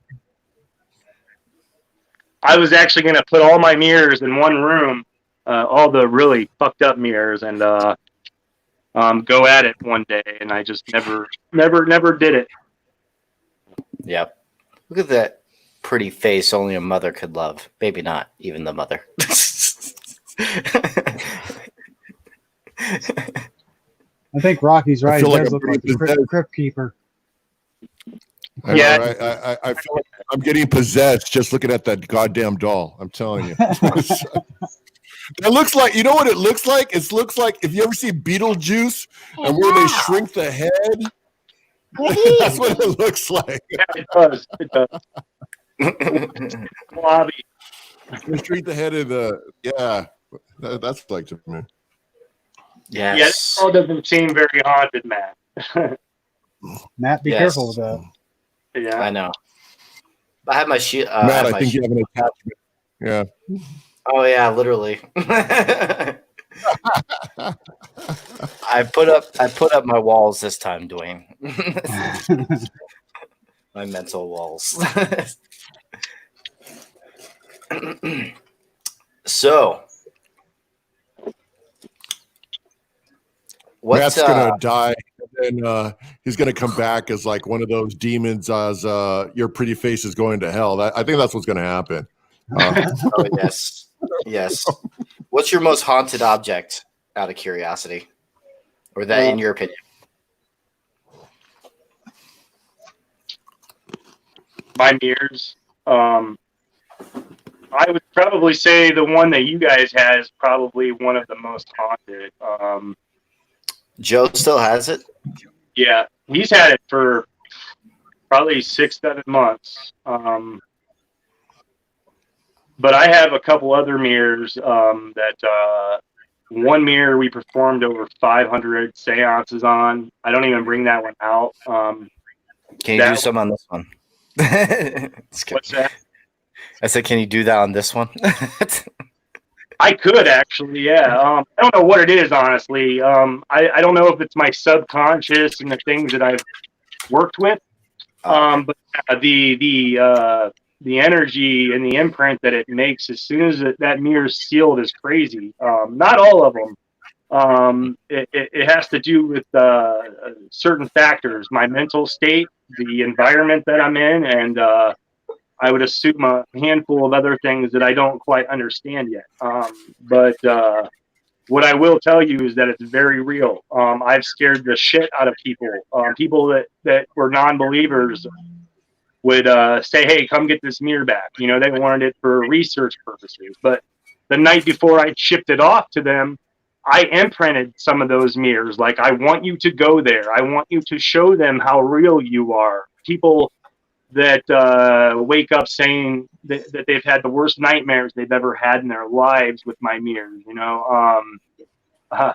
I was actually going to put all my mirrors in one room, all the really fucked up mirrors, and go at it one day, and I just never did it. Yep. Look at that pretty face only a mother could love. Maybe not even the mother. I think Rocky's right. I feel He like does I'm look like the pretty crypt keeper. Yeah. I feel like I'm getting possessed just looking at that goddamn doll. I'm telling you. It looks like, you know what it looks like? It looks like, if you ever see Beetlejuice and where they shrink the head, that's what it looks like. Yeah, it does. It does. Lobby. They shrink the head of the, yeah, that's like to me. Yes. Yeah, this all doesn't seem very haunted, Matt. Matt, be Yes. careful with that. Yeah. I know. I have my shield. Matt, I think you have an attachment. Yeah. Oh yeah, literally. I put up my walls this time, Dwayne. My mental walls. So, what's Matt's gonna die, and then he's gonna come back as like one of those demons. As your pretty face is going to hell. I think that's what's gonna happen. Oh yes, yes. What's your most haunted object, out of curiosity, or that, in your opinion? My mirrors. I would probably say the one that you guys had is probably one of the most haunted. Joe still has it. Yeah, he's had it for probably 6-7 months. But I have a couple other mirrors that one mirror we performed over 500 seances on. I don't even bring that one out. Can you do some on this one? What's that? I said, can you do that on this one? I could actually, yeah. I don't know what it is, honestly. I don't know if it's my subconscious and the things that I've worked with. But the energy and the imprint that it makes as soon as that mirror is sealed is crazy. Not all of them. It has to do with certain factors, my mental state, the environment that I'm in, and I would assume a handful of other things that I don't quite understand yet. But what I will tell you is that it's very real. I've scared the shit out of people. People that were non-believers would say, hey, come get this mirror back. You know, they wanted it for research purposes. But the night before I shipped it off to them, I imprinted some of those mirrors. Like, I want you to go there. I want you to show them how real you are. People that wake up saying that they've had the worst nightmares they've ever had in their lives with my mirrors, you know,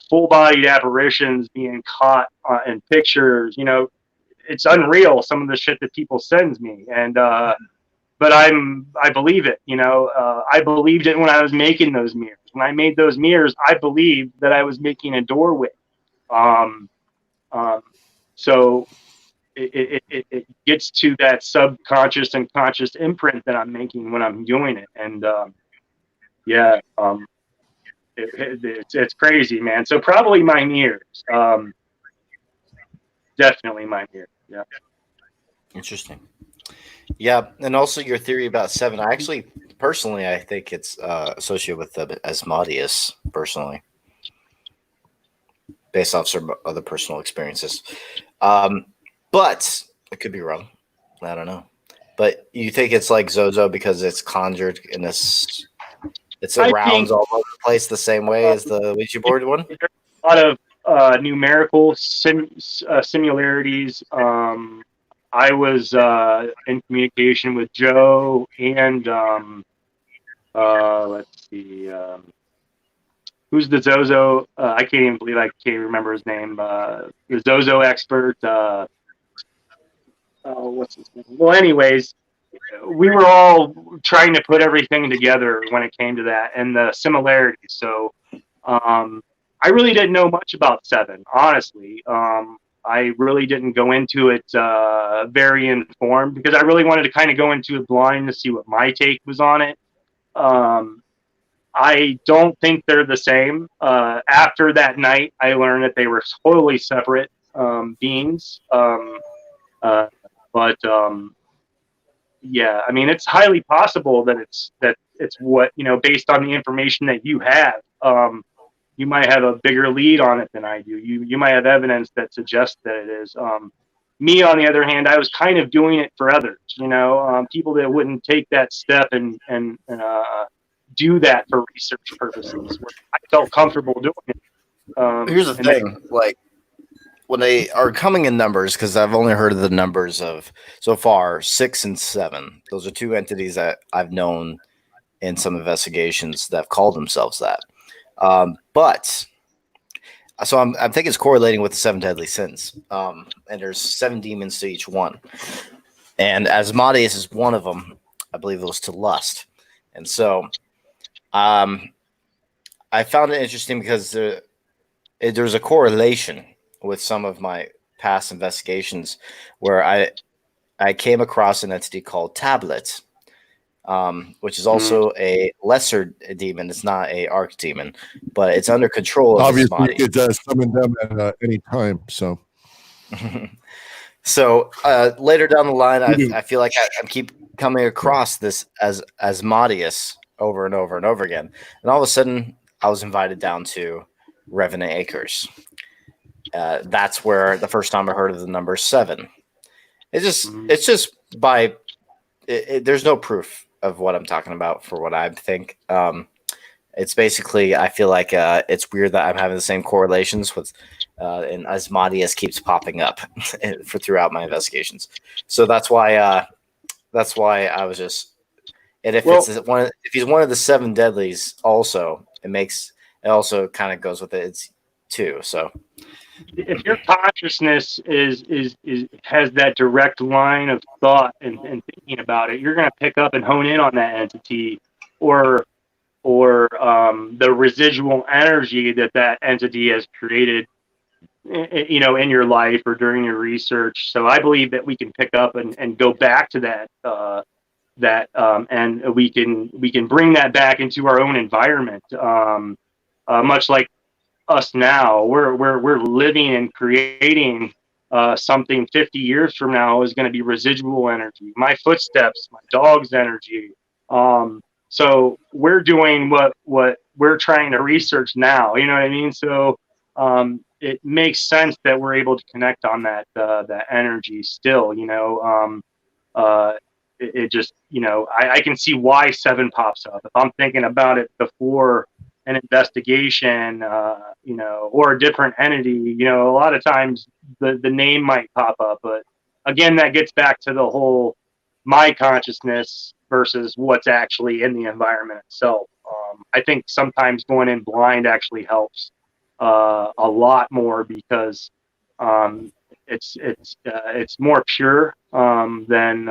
full-bodied apparitions being caught in pictures, you know, it's unreal, some of the shit that people send me. And but I believe it, you know. I believed it when I was making those mirrors. When I made those mirrors, I believed that I was making a doorway. So it gets to that subconscious and conscious imprint that I'm making when I'm doing it. And it's crazy, man. So probably my mirrors. Definitely my mirrors. Yeah. Interesting. Yeah, and also your theory about 7. I actually, personally, I think it's associated with the Asmodeus, personally, based off some other personal experiences. But I could be wrong. I don't know. But you think it's like Zozo because it's conjured in this, it's around all over the place the same way as the Ouija board one? A lot of numerical similarities. I was in communication with Joe and let's see, who's the Zozo? I can't even believe I can't remember his name. The Zozo expert. What's his name? Well, anyways, we were all trying to put everything together when it came to that and the similarities. So I really didn't know much about Seven, honestly. I really didn't go into it very informed because I really wanted to kind of go into it blind to see what my take was on it. I don't think they're the same. After that night, I learned that they were totally separate beings. But yeah, I mean, it's highly possible that it's what, based on the information that you have. You might have a bigger lead on it than I do. You might have evidence that suggests that it is. Me, on the other hand, I was kind of doing it for others. People that wouldn't take that step and do that for research purposes. Where I felt comfortable doing it. Here's the thing, like when they are coming in numbers, because I've only heard of the numbers of so far 6 and 7. Those are two entities that I've known in some investigations that have called themselves that. But so I'm thinking it's correlating with the 7 deadly sins. And there's 7 demons to each one. And Asmodeus is one of them. I believe it was to lust. And so I found it interesting because there's a correlation with some of my past investigations where I came across an entity called Tablet, which is also a lesser demon. It's not a archdemon, but it's under control of obviously it does summon them at any time. So so later down the line, I feel like I keep coming across this as Asmodeus over and over and over again, and all of a sudden I was invited down to Revenant Acres. That's where the first time I heard of the number 7. It's just by there's no proof of what I'm talking about for what I think. It's basically, I feel like it's weird that I'm having the same correlations with, and Asmodeus keeps popping up throughout my investigations. So that's why I was just, and if he's one of the 7 deadlies, also it also kind of goes with it. It's 2. So if your consciousness has that direct line of thought and thinking about it, you're going to pick up and hone in on that entity or the residual energy that entity has created, in your life or during your research. So I believe that we can pick up and go back to that, and we can bring that back into our own environment, much like us now. We're living and creating something 50 years from now is going to be residual energy. My footsteps, my dog's energy. So we're doing what we're trying to research now. You know what I mean? So it makes sense that we're able to connect on that energy still. It just, I can see why 7 pops up. If I'm thinking about it before an investigation, or a different entity, a lot of times the name might pop up. But again, that gets back to the whole my consciousness versus what's actually in the environment itself. I think sometimes going in blind actually helps a lot more because it's more pure than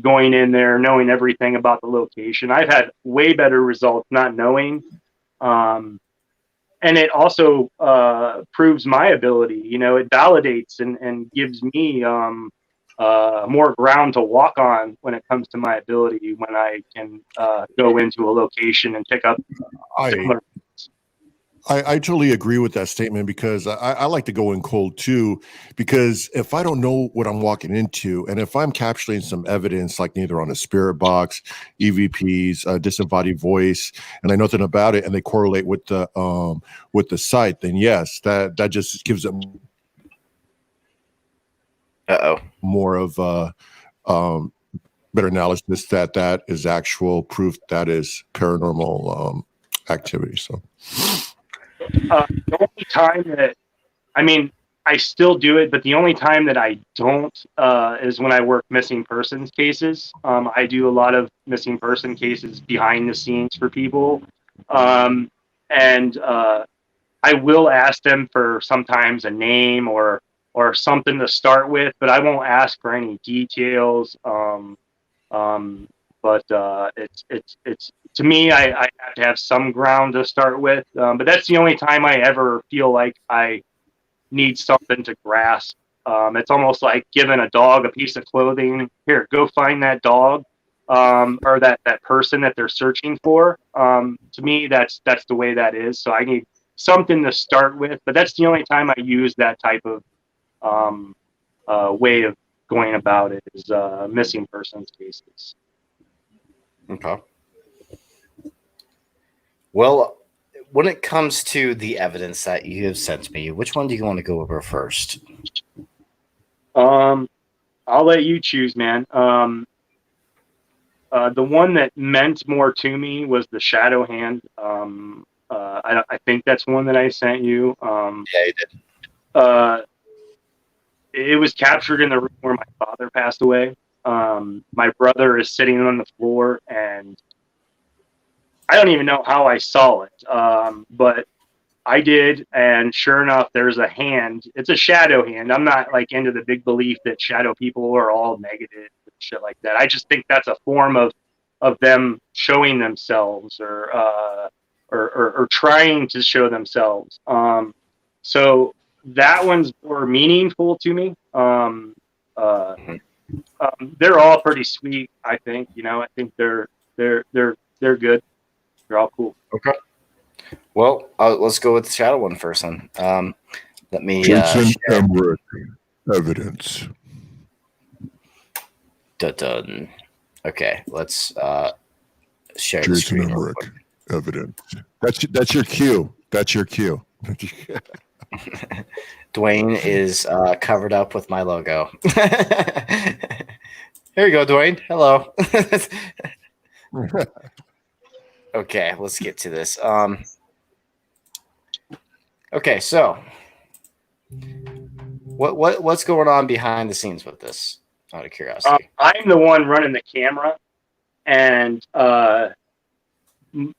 going in there knowing everything about the location. I've had way better results not knowing. And it also proves my ability. It validates and gives me more ground to walk on when it comes to my ability when I can go into a location and pick up similar. I totally agree with that statement because I like to go in cold too, because if I don't know what I'm walking into and if I'm capturing some evidence like neither on a spirit box, EVPs, disembodied voice, and I know nothing about it and they correlate with the site, then yes, that just gives them more of better analysis that is actual proof that is paranormal activity. So the only time that, I still do it, but the only time that I don't is when I work missing persons cases. I do a lot of missing person cases behind the scenes for people, and I will ask them for sometimes a name or something to start with, but I won't ask for any details. But it's to me, I have to have some ground to start with. But that's the only time I ever feel like I need something to grasp. It's almost like giving a dog a piece of clothing. Here, go find that dog, or that person that they're searching for. To me, that's the way that is. So I need something to start with, but that's the only time I use that type of way of going about it is missing persons cases. Okay. Well, when it comes to the evidence that you have sent me, which one do you want to go over first? I'll let you choose, man. The one that meant more to me was the shadow hand. I think that's one that I sent you. Yeah, you did. It was captured in the room where my father passed away. My brother is sitting on the floor, and I don't even know how I saw it, but I did, and sure enough, there's a hand. It's a shadow hand. I'm not like into the big belief that shadow people are all negative and shit like that. I just think that's a form of them showing themselves or trying to show themselves. So that one's more meaningful to me. They're all pretty sweet, I think. I think they're good. They're all cool. Okay. Well, let's go with the shadow one first. Then let me. Jason Emerick, evidence. Dun. Okay, let's share the Jason screen. Emerick, evidence. That's your cue. That's your cue. Dwayne is covered up with my logo. Here you go, Dwayne. Hello. Okay, let's get to this. Okay, so what's going on behind the scenes with this? Out of curiosity. I'm the one running the camera, and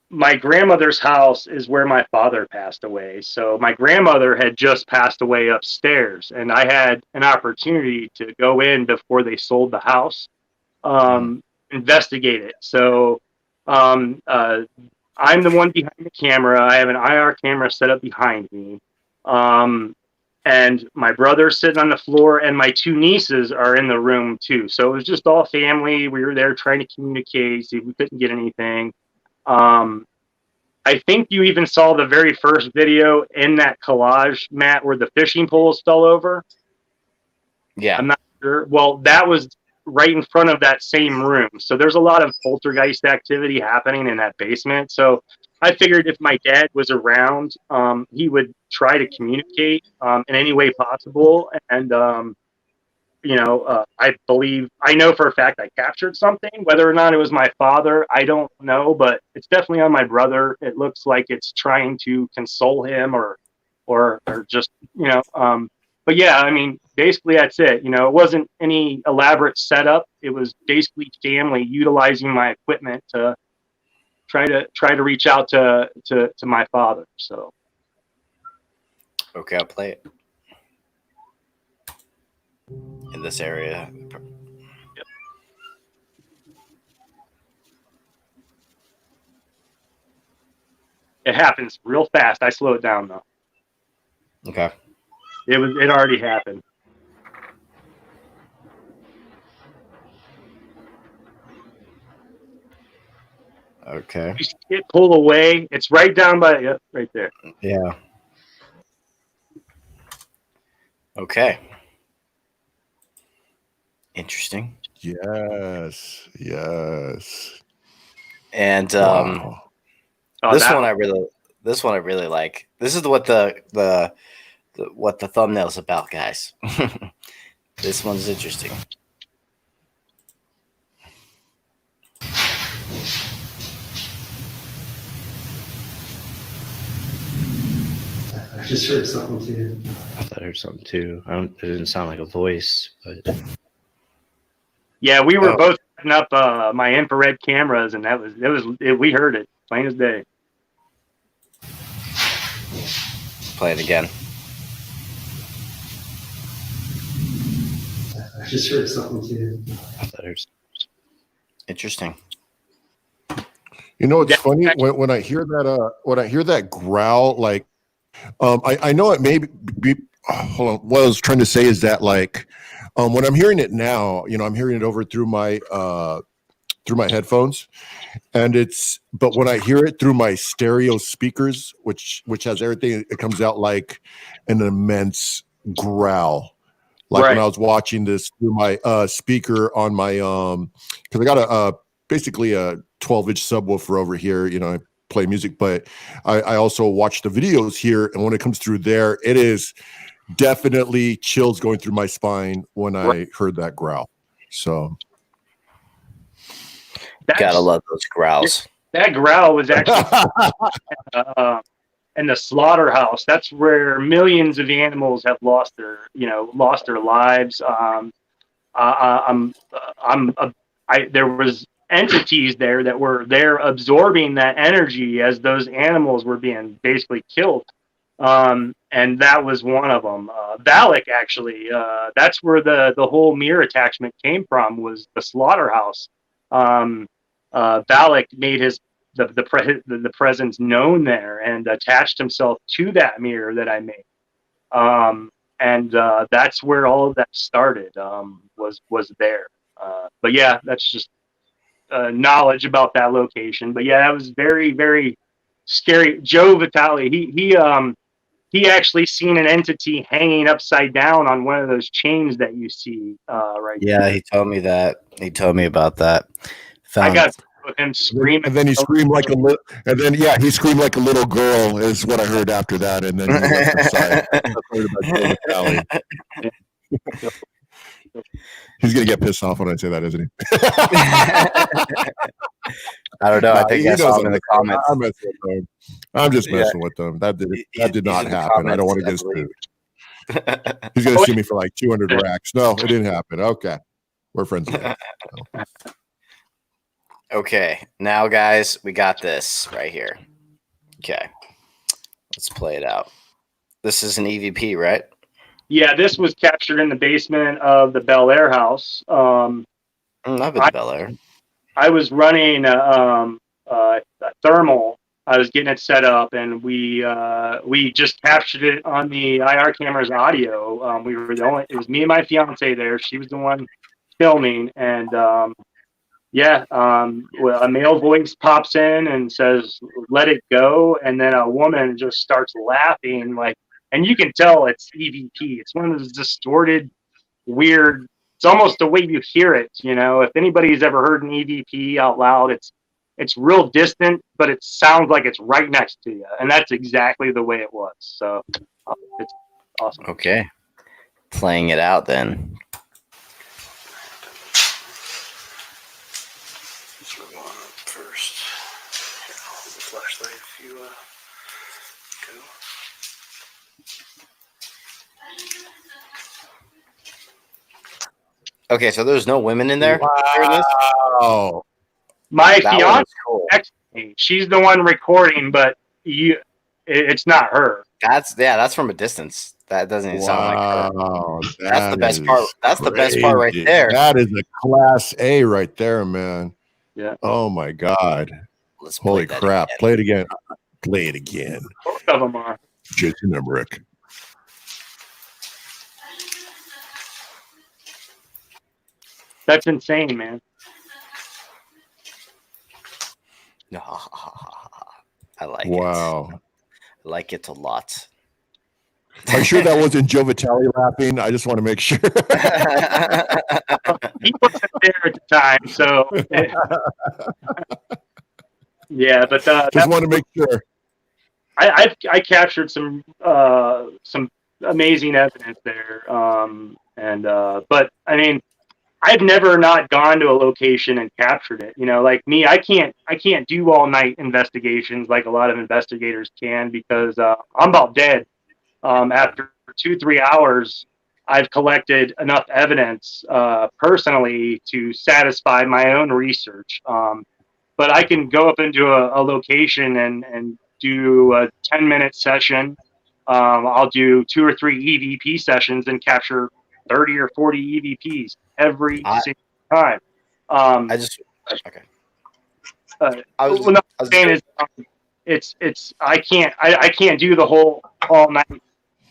my grandmother's house is where my father passed away. So my grandmother had just passed away upstairs, and I had an opportunity to go in before they sold the house, investigate it. So I'm the one behind the camera. I have an IR camera set up behind me. And my brother's sitting on the floor, and my two nieces are in the room too. So it was just all family. We were there trying to communicate, see if we couldn't get anything. I think you even saw the very first video in that collage, Matt, where the fishing poles fell over. Yeah. I'm not sure. Well, that was right in front of that same room. So there's a lot of poltergeist activity happening in that basement. So I figured if my dad was around, he would try to communicate in any way possible. And, I know for a fact I captured something. Whether or not it was my father, I don't know, but it's definitely on my brother. It looks like it's trying to console him or just, but yeah, I mean, basically that's it. It wasn't any elaborate setup. It was basically family utilizing my equipment to try to reach out to my father. So. Okay, I'll play it. In this area. Yep. It happens real fast. I slow it down though. Okay. It already happened. Okay. You see it pull away. It's right down by right there. Yeah. Okay. Interesting. Yes. And Wow. this one I really like. This is what the thumbnail's about, guys. This one's interesting. I just heard something too. I thought I heard something too. It didn't sound like a voice, but Yeah, we were both setting up my infrared cameras, and we heard it plain as day. Play it again. I just heard something too. I thought I heard something. Interesting. You know, it's funny when I hear that growl, like, I know it may be. Hold on. What I was trying to say is that, like, when I'm hearing it now, you know, I'm hearing it over through my headphones, but when I hear it through my stereo speakers, which has everything, it comes out like an immense growl. Like when I was watching this through my speaker on my because I got basically a 12-inch subwoofer over here, you know, I play music, but I also watch the videos here, and when it comes through there, it is definitely chills going through my spine when I heard that growl. So gotta love those growls. That growl was actually in the slaughterhouse. That's where millions of animals have lost their lives. There was entities there that were there absorbing that energy as those animals were being basically killed. And that was one of them. Valak, actually, that's where the whole mirror attachment came from, was the slaughterhouse. Valak made the presence known there and attached himself to that mirror that I made. And that's where all of that started, was there. But yeah, that's just knowledge about that location. But yeah, that was very, very scary. Joe Vitale, he actually seen an entity hanging upside down on one of those chains that you see right Yeah, there. he told me that. He told me about that. I got with him screaming, and then he screamed like a little, and then he screamed like a little girl is what I heard after that, and then he left inside. He's gonna get pissed off when I say that, isn't he? I don't know. I think I saw him in the comments. I'm just messing with them. That did not happen. I don't want to get screwed. He's gonna sue me for like 200 racks. No, it didn't happen. Okay, we're friends again. Okay, now guys, we got this right here. Okay, let's play it out. This is an EVP, right? Yeah, this was captured in the basement of the Bel Air house. I've been to Bel Air. I was running a thermal. I was getting it set up, and we just captured it on the IR camera's audio. We were it was me and my fiance there. She was the one filming, and a male voice pops in and says, "Let it go," and then a woman just starts laughing, like, and you can tell it's EVP. It's one of those distorted, weird. It's almost the way you hear it. You know, if anybody's ever heard an EVP out loud, it's real distant, but it sounds like it's right next to you, and that's exactly the way it was. So it's awesome. Okay, playing it out then. First, I'll hold the flashlight if you go. Okay, so there's no women in there. Wow. My That fiance, was cool. next to me, she's the one recording, but it's not her. That's from a distance. That doesn't even sound like her. Wow, That's the best is part. That's the best part right crazy. there. That is a class A right there, man. Yeah. Oh my God. Let's play Holy that crap. again. Play it again. Play it again. Both of them are. Jason Emerick. That's insane, man. I like it. Wow. I like it a lot. Are you sure that wasn't Joe Vitale laughing? I just want to make sure. He wasn't there at the time, so yeah. But just want to make sure. I captured some amazing evidence there, but I mean, I've never not gone to a location and captured it. You know, like me, I can't do all night investigations like a lot of investigators can, because I'm about dead after 2-3 hours, I've collected enough evidence personally to satisfy my own research. But I can go up into a location and do a 10-minute session. I'll do 2 or 3 EVP sessions and capture 30 or 40 EVPs every single time. Okay. I was saying is I can't do the whole all night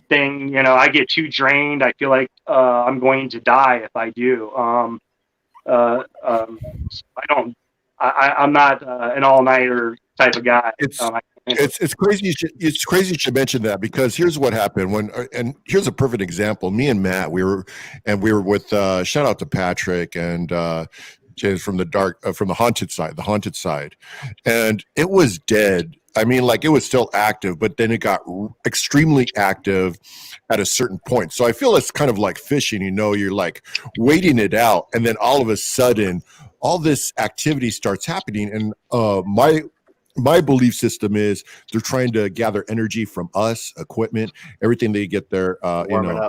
thing. You know, I get too drained. I feel like I'm going to die if I do. I'm not an all nighter type of guy. It's crazy. It's crazy you should mention that, because here's what happened and here's a perfect example. Me and Matt, we were with shout out to Patrick and James from the haunted side, and it was dead. I mean, like, it was still active, but then it got extremely active at a certain point. So I feel it's kind of like fishing. You know, you're like waiting it out, and then all of a sudden, all this activity starts happening. And my belief system is they're trying to gather energy from us, equipment, everything they get there,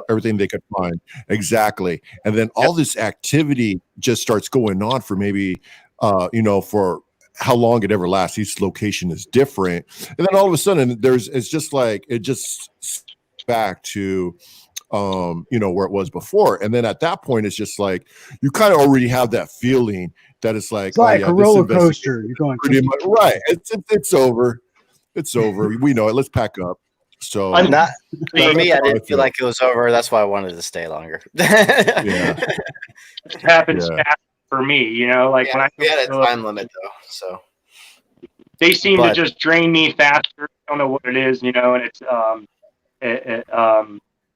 everything they could find. Exactly. And then all this activity just starts going on for maybe, for how long it ever lasts. Each location is different. And then all of a sudden it's just like, it just back to, where it was before. And then at that point, it's just like, you kind of already have that feeling that it's like a roller coaster. You're going pretty much right. It's over. It's over. We know it. Let's pack up. So for me, I didn't feel like it was over. That's why I wanted to stay longer. Yeah. It happens fast for me, like when we had a time limit though, so they seem to just drain me faster. I don't know what it is, and it's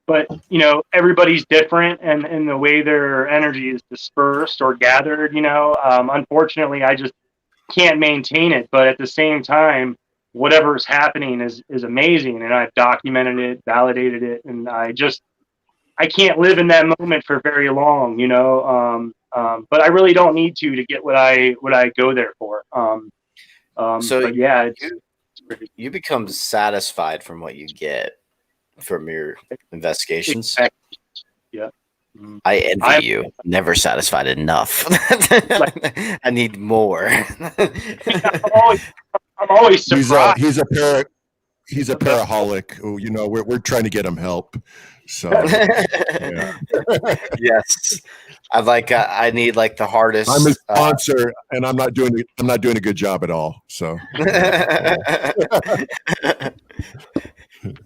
but everybody's different, and the way their energy is dispersed or gathered, unfortunately I just can't maintain it. But at the same time, whatever is happening is amazing, and I've documented it, validated it, and I can't live in that moment for very long, but I really don't need to get what I go there for. But yeah, you become satisfied from what you get from your investigations. Yeah. I envy you. I'm never satisfied enough. I need more. I'm always surprised. He's a paraholic. We're trying to get him help. So yeah. Yes. I need like the hardest. I'm a sponsor, and I'm not doing a good job at all. So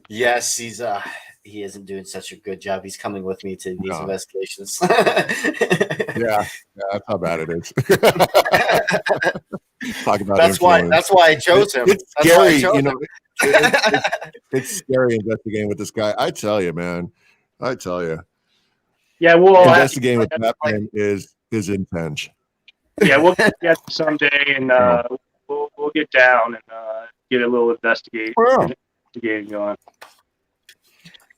yes, he isn't doing such a good job. He's coming with me to these investigations. yeah, that's how bad it is. Talk about that's why I chose him. It's scary, it's scary investigating with this guy. I tell you, man. Yeah, we'll investigating with that man is intense. Yeah, we'll get someday, and we'll get down and get a little investigating going. Yeah.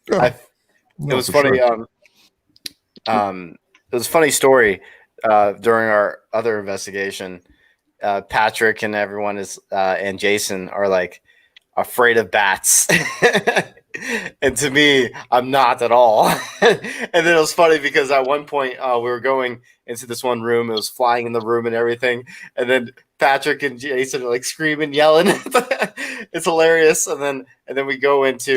It was funny. Sure. It was a funny story during our other investigation. Patrick and everyone and Jason are like afraid of bats. And to me, I'm not at all. And then it was funny because at one point we were going into this one room. It was flying in the room and everything. And then Patrick and Jason are like screaming, yelling. It's hilarious. And then we go into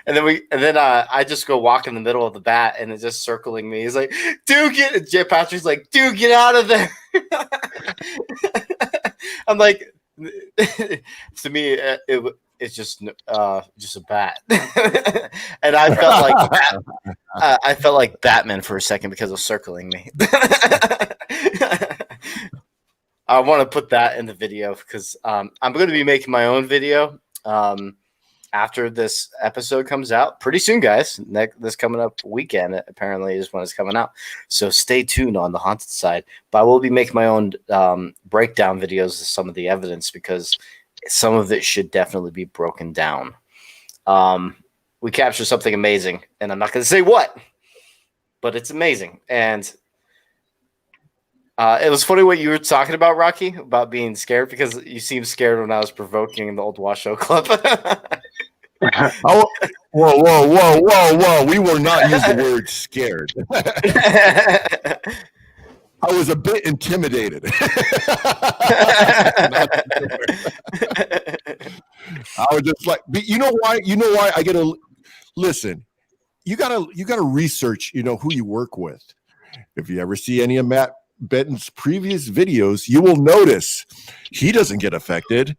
and then I just go walk in the middle of the bat, and it's just circling me. He's like, "Dude, Patrick's like, dude, get out of there." I'm like, to me, it's just a bat. And I felt like Batman for a second because of circling me. I want to put that in the video because I'm going to be making my own video after this episode comes out pretty soon, guys. This coming up weekend apparently is when it's coming out, so stay tuned on the haunted side. But I will be making my own breakdown videos of some of the evidence because some of it should definitely be broken down. We captured something amazing, and I'm not going to say what, but it's amazing. And it was funny what you were talking about, Rocky, about being scared, because you seemed scared when I was provoking the old Washoe Club. Oh, whoa. We will not use the word scared. I was a bit intimidated. I was just like, you know why? I get to listen. You gotta research, who you work with. If you ever see any of Matt Benton's previous videos, you will notice he doesn't get affected.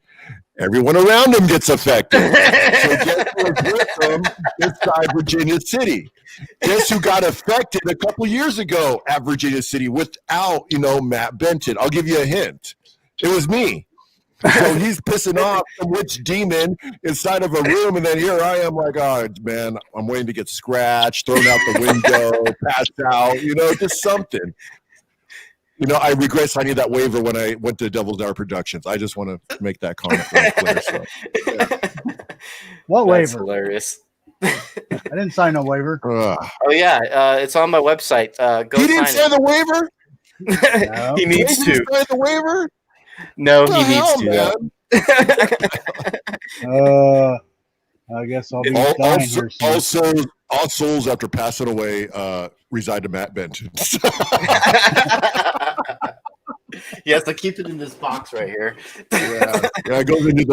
Everyone around him gets affected. So guess who was with him inside Virginia City? Guess who got affected a couple years ago at Virginia City without, Matt Benton? I'll give you a hint. It was me. So he's pissing off some witch demon inside of a room, and then here I am like, oh, man, I'm waiting to get scratched, thrown out the window, passed out, just something. I regret signing that waiver when I went to Devil's Hour Productions. I just want to make that comment really clear. So, What That's waiver? hilarious. I didn't sign no waiver. Oh yeah, it's on my website. Go He didn't sign sign the waiver? it. No. He needs He didn't to. sign the waiver? No, What he the needs hell, to. man? I guess I'll be dying here soon. All souls after passing away reside to Matt Benton. Yes, to keep it in this box right here. Yeah, it goes into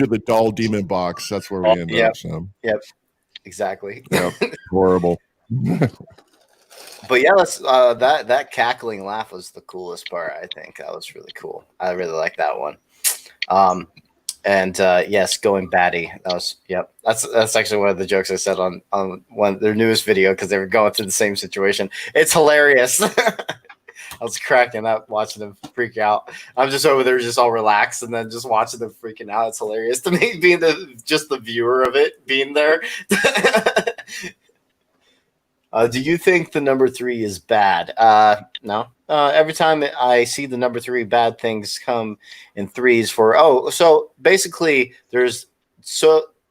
the doll demon box. That's where we end up. So. Yep, exactly. Yeah, horrible. But yeah, let's that cackling laugh was the coolest part. I think that was really cool. I really like that one. And yes, going batty. That was That's actually one of the jokes I said on one their newest video because they were going through the same situation. It's hilarious. I was cracking up watching them freak out. I'm just over there, just all relaxed, and then just watching them freaking out. It's hilarious to me, being the viewer of it, being there. Do you think the number 3 is bad? No. Every time I see the number 3, bad things come in threes so basically there's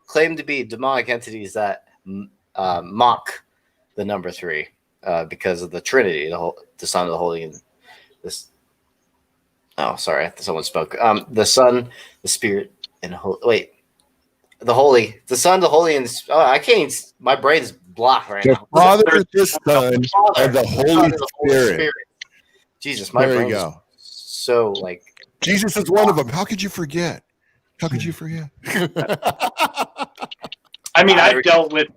claim to be demonic entities that mock the number 3 because of the Trinity, the Son, the Holy, and this. Oh, sorry, someone spoke. The Son, the Spirit, and the Holy, the Son, the Holy, and I can't. My brain's blocked right The now. Father, the Son, and the Holy Spirit. Jesus, my There you brain's go. so Jesus is one of them. How could you forget? I mean, I've dealt with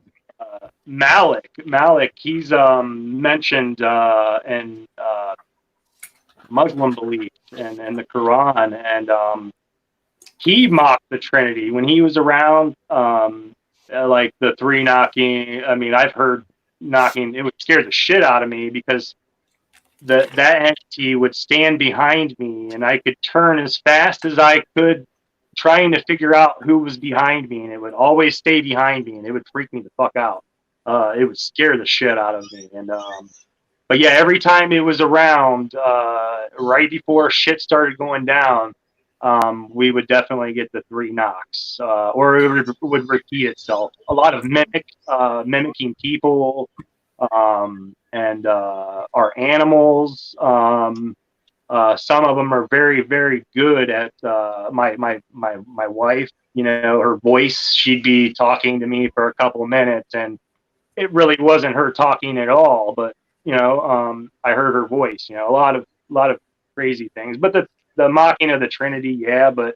Malik. He's mentioned in Muslim beliefs and the Quran, and he mocked the Trinity when he was around. Like the 3 knocking. I mean, I've heard knocking. It would scare the shit out of me because that entity would stand behind me, and I could turn as fast as I could, trying to figure out who was behind me, and it would always stay behind me, and it would freak me the fuck out. It would scare the shit out of me, and but yeah, every time it was around, right before shit started going down, we would definitely get the 3 knocks, or it would repeat itself. A lot of mimicking people, and our animals. Some of them are very, very good at my wife. Her voice. She'd be talking to me for a couple of minutes, and it really wasn't her talking at all. But I heard her voice. A lot of crazy things. But the mocking of the Trinity, yeah. But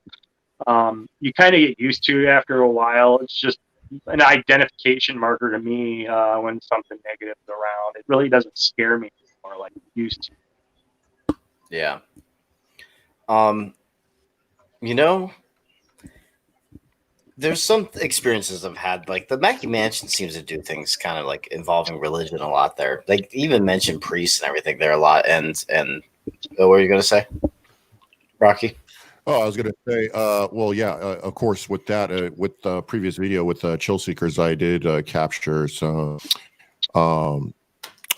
you kind of get used to it after a while. It's just an identification marker to me when something negative is around. It really doesn't scare me anymore like it used to. Yeah. There's some experiences I've had. Like the Mackey Mansion seems to do things kind of like involving religion a lot there. Like even mention priests and everything there a lot. And what were you going to say, Rocky? Oh, I was going to say, of course, with that, with the previous video with Chill Seekers, I did capture some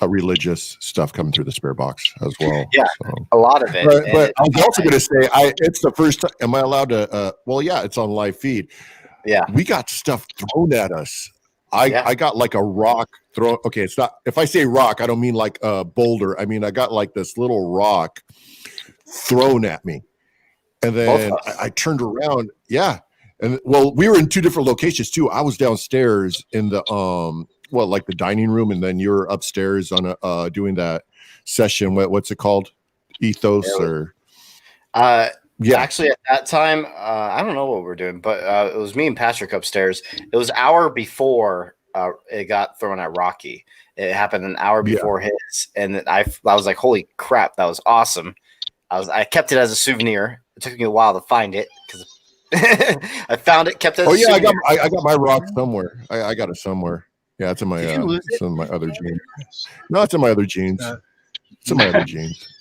religious stuff coming through the spirit box as well. Yeah, so. A lot of it. But I was also going to say, it's the first time. Am I allowed to? It's on live feed. Yeah, we got stuff thrown at us. I got like a rock thrown. Okay, it's not. If I say rock, I don't mean like a boulder. I mean I got like this little rock thrown at me. And then I turned around, And well, we were in two different locations too. I was downstairs in the like the dining room, and then you're upstairs on a doing that session. What's it called? Ethos or yeah. Actually, at that time, I don't know what we're doing, but it was me and Patrick upstairs. It was an hour before it got thrown at Rocky. It happened an hour before his, and I was like, "Holy crap, that was awesome!" I kept it as a souvenir. It took me a while to find it because I found it, kept it. I got my rock somewhere. I got it somewhere. Yeah, it's in my it's in my other jeans. No, it's in my other jeans. It's in my other jeans.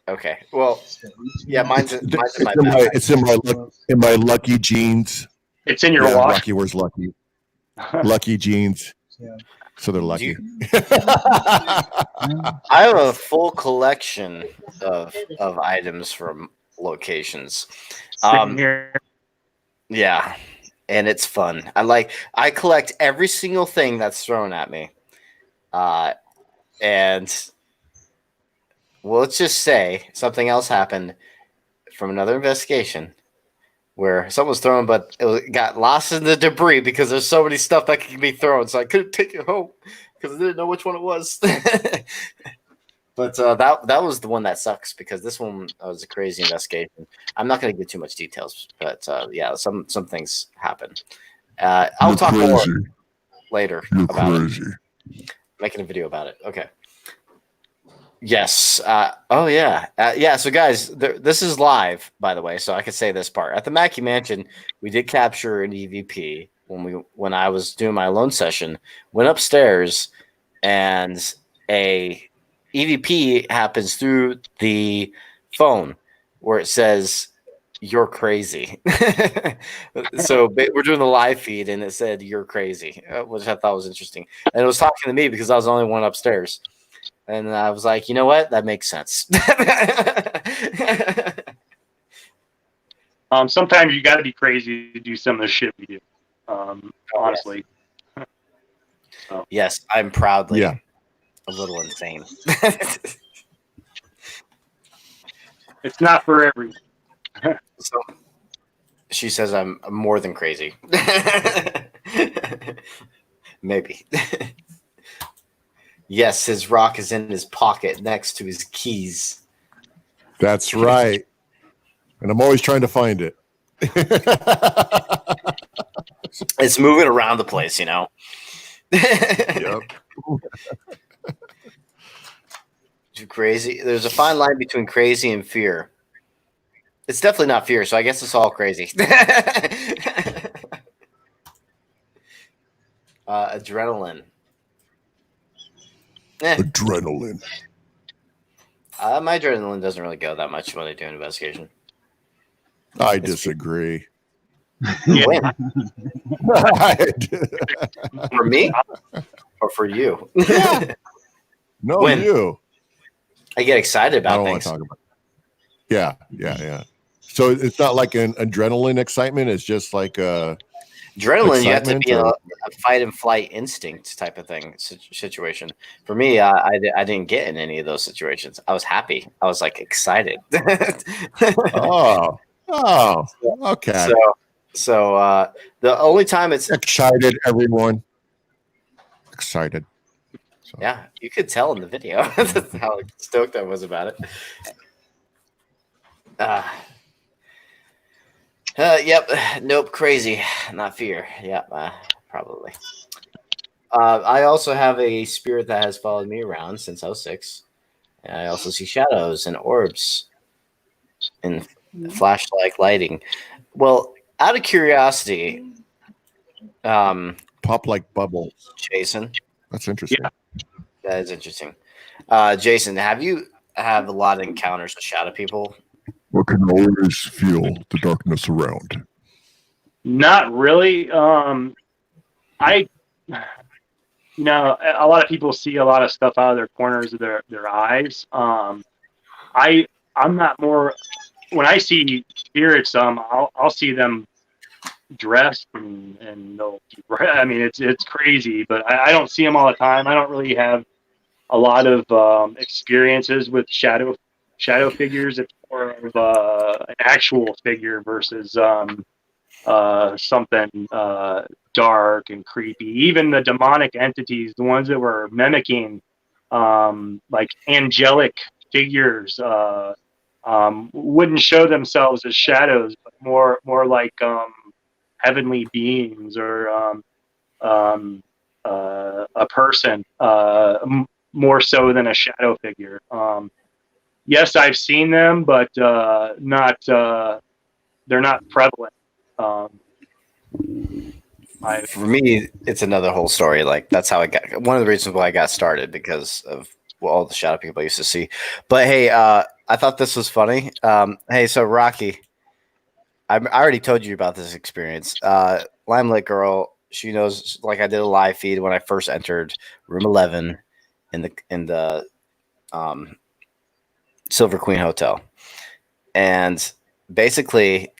Okay. Well, yeah, mine's in my it's in my lucky jeans. It's in your watch. Rocky wears lucky. Lucky jeans. Yeah. So they're lucky. I have a full collection of items from locations. Yeah, and it's fun. I collect every single thing that's thrown at me. And well, let's just say something else happened from another investigation where something was thrown, but it got lost in the debris because there's so many stuff that can be thrown. So I couldn't take it home because I didn't know which one it was. But that was the one that sucks because this one was a crazy investigation. I'm not going to give too much details, but yeah, some things happen. I'll talk more later about it. Making a video about it. Okay. Yes. Yeah. So, guys, this is live, by the way, so I can say this part. At the Mackey Mansion, we did capture an EVP when I was doing my alone session. Went upstairs, and a EVP happens through the phone where it says, "You're crazy." So we're doing the live feed, and it said, "You're crazy," which I thought was interesting. And it was talking to me because I was the only one upstairs. And I was like, you know what? That makes sense. Sometimes you got to be crazy to do some of the shit we do. Honestly. Yes, I'm proudly a little insane. It's not for everyone. So she says I'm more than crazy. Maybe. Yes, his rock is in his pocket next to his keys. That's right. And I'm always trying to find it. It's moving around the place, you know. Yep. Crazy. There's a fine line between crazy and fear. It's definitely not fear, so I guess it's all crazy. Adrenaline. Adrenaline. My adrenaline doesn't really go that much when I do an investigation. I disagree. When? For me or for you? No, when? You. I get excited about I don't things. want to talk about it. Yeah. So it's not like an adrenaline excitement. It's just like adrenaline. You have to be a fight and flight instinct type of thing situation. For me, I didn't get in any of those situations. I was happy. I was like excited. Oh, okay. So the only time it's excited, everyone. Excited. So. Yeah, you could tell in the video how stoked I was about it. Yep. Nope. Crazy. Not fear. Yep. Probably. I also have a spirit that has followed me around since I was 6. And I also see shadows and orbs and flashlight lighting. Well, out of curiosity, pop like bubbles. Jason. That's interesting. Yeah. That is interesting. Jason, have you had a lot of encounters with shadow people? I can always feel the darkness around. Not really. A lot of people see a lot of stuff out of their corners of their eyes. I'm not more. When I see spirits, I'll see them dressed and they'll. I mean, it's crazy, but I don't see them all the time. I don't really have a lot of experiences with shadow figures. It's more of an actual figure versus something dark and creepy. Even the demonic entities, the ones that were mimicking like angelic figures, wouldn't show themselves as shadows, but more like heavenly beings or a person, more so than a shadow figure. Yes, I've seen them, but not they're not prevalent. For me, it's another whole story. Like that's how I got one of the reasons why I got started because of all the shadow people I used to see. But hey, I thought this was funny. Hey, so Rocky, I already told you about this experience. Limelight Girl, she knows. Like I did a live feed when I first entered room 11 in the Silver Queen Hotel, and basically.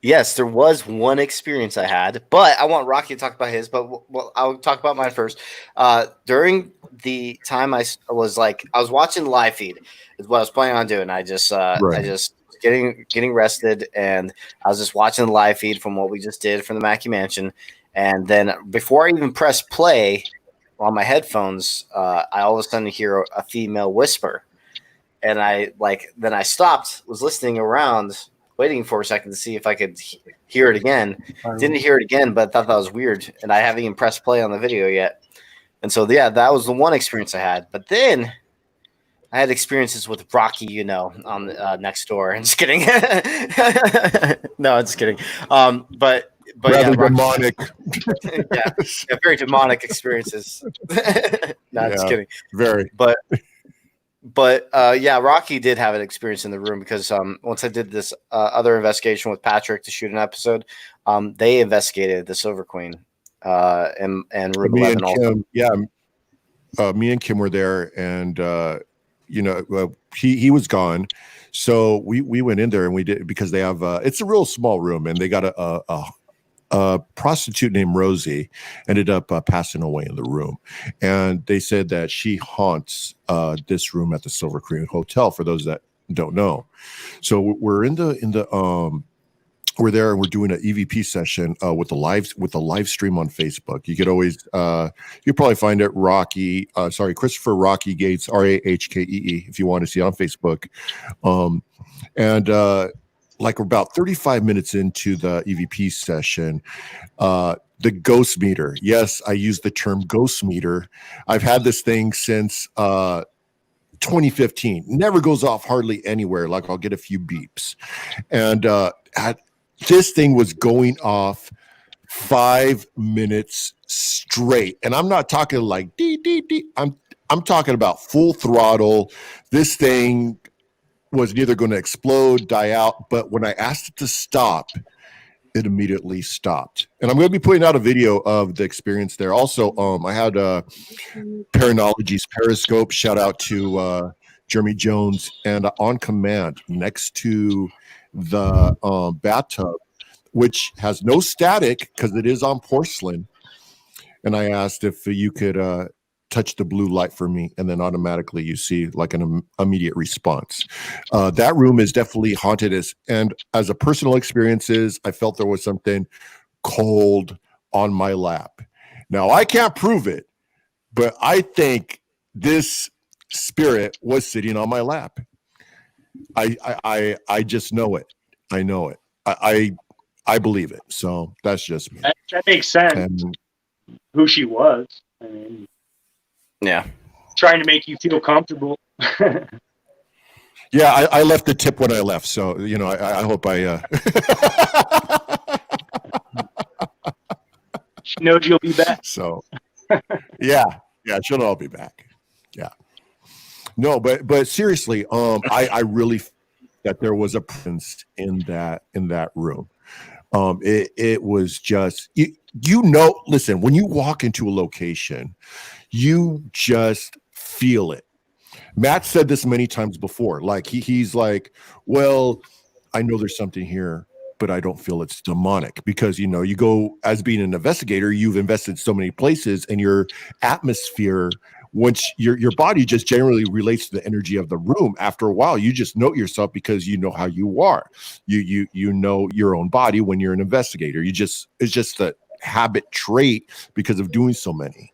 Yes, there was one experience I had, but I want Rocky to talk about his. But I'll talk about mine first. During the time I was watching live feed, is what I was planning on doing. I just getting rested, and I was just watching the live feed from what we just did from the Mackey Mansion. And then before I even pressed play on my headphones, I all of a sudden hear a female whisper, and then I stopped, was listening around. Waiting for a second to see if I could hear it again. Didn't hear it again, but thought that was weird. And I haven't even pressed play on the video yet. And so, yeah, that was the one experience I had. But then I had experiences with Rocky, on the next door. I'm just kidding. No, I'm just kidding. But rather yeah, demonic. yeah, very demonic experiences. No, just kidding. Very. But yeah, Rocky did have an experience in the room because once I did this other investigation with Patrick to shoot an episode, they investigated the Silver Queen and room 11 also. Me and Kim were there, and he was gone, so we went in there and we did because they have it's a real small room and they got a prostitute named Rosie ended up passing away in the room, and they said that she haunts this room at the Silver Queen Hotel. For those that don't know, so we're in the we're there and we're doing an EVP session with the live stream on Facebook. You could always you probably find it Christopher Rocky Gates Rahkee if you want to see it on Facebook, like about 35 minutes into the EVP session, the ghost meter. Yes, I use the term ghost meter. I've had this thing since 2015. Never goes off hardly anywhere. Like I'll get a few beeps. And this thing was going off 5 minutes straight. And I'm not talking like dee, dee, dee. I'm talking about full throttle. This thing was either going to explode, die out, but when I asked it to stop, it immediately stopped. And I'm going to be putting out a video of the experience there. Also, I had Paranology's Periscope. Shout out to Jeremy Jones, and on command next to the bathtub, which has no static because it is on porcelain. And I asked if you could touch the blue light for me, and then automatically you see like an immediate response. That room is definitely haunted, and as a personal experiences, I felt there was something cold on my lap. Now I can't prove it, but I think this spirit was sitting on my lap. I just know it. I know it. I believe it. So that's just me. That makes sense. And who she was. I mean, yeah, trying to make you feel comfortable. Yeah, I left the tip when I left, so I hope I. She knows you'll be back. So, yeah, she'll all be back. Yeah, no, but seriously, I really that there was a presence in that room. It was just listen, when you walk into a location, you just feel it. Matt said this many times before. Like he's like, well, I know there's something here, but I don't feel it's demonic because you go as being an investigator, you've invested so many places, and your atmosphere once your body just generally relates to the energy of the room. After a while, you just know yourself because you know how you are. You know your own body when you're an investigator. It's just a habit trait because of doing so many.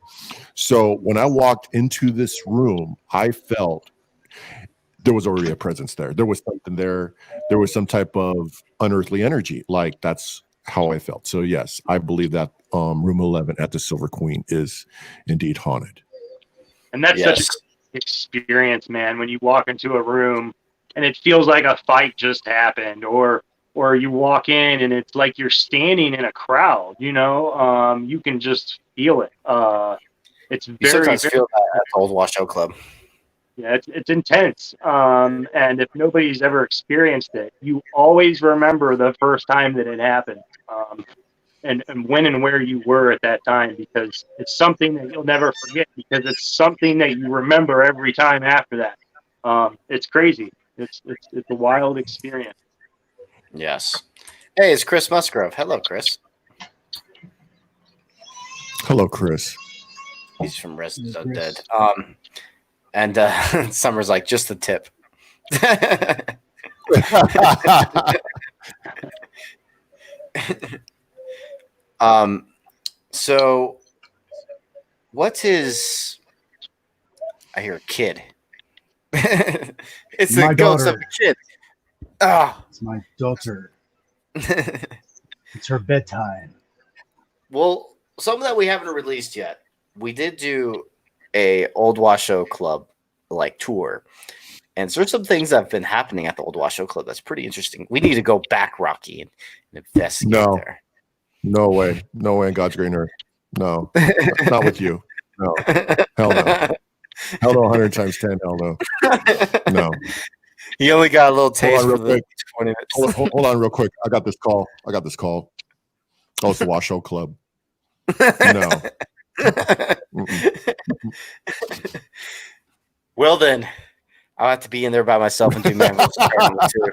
So when I walked into this room, I felt there was already a presence there. There was something there. There was some type of unearthly energy. Like, that's how I felt. So yes, I believe that room 11 at the Silver Queen is indeed haunted. And that's such a great experience, man, when you walk into a room and it feels like a fight just happened, or you walk in and it's like you're standing in a crowd, you know, you can just feel it. It's You very, sometimes feel that at the Old Washoe Club. yeah, it's intense. And if nobody's ever experienced it, you always remember the first time that it happened. And when and where you were at that time, because it's something that you'll never forget, because it's something that you remember every time after that. It's crazy. It's a wild experience. Yes. Hey, it's Chris Musgrove. Hello, Chris. Hello, Chris. He's from Resident Undead. And Summer's like, just the tip. So what's his? I hear a kid. It's My the ghost of daughter. a kid. Ah, It's my daughter. It's her bedtime. well, some that we haven't released yet. We did do a Old Washoe Club like tour, and so there's some things that have been happening at the Old Washoe Club that's pretty interesting. We need to go back, Rocky, and investigate No. there. No way. No way in God's green earth. No. Not with you. No. Hell no. Hell no, 100 times 10. Hell no. No. He only got a little taste real for the quick. 20 minutes. Hold on real quick. I got this call. Oh, it's the Washoe Club. No. Well, then, I'll have to be in there by myself and do manual Paranormal too.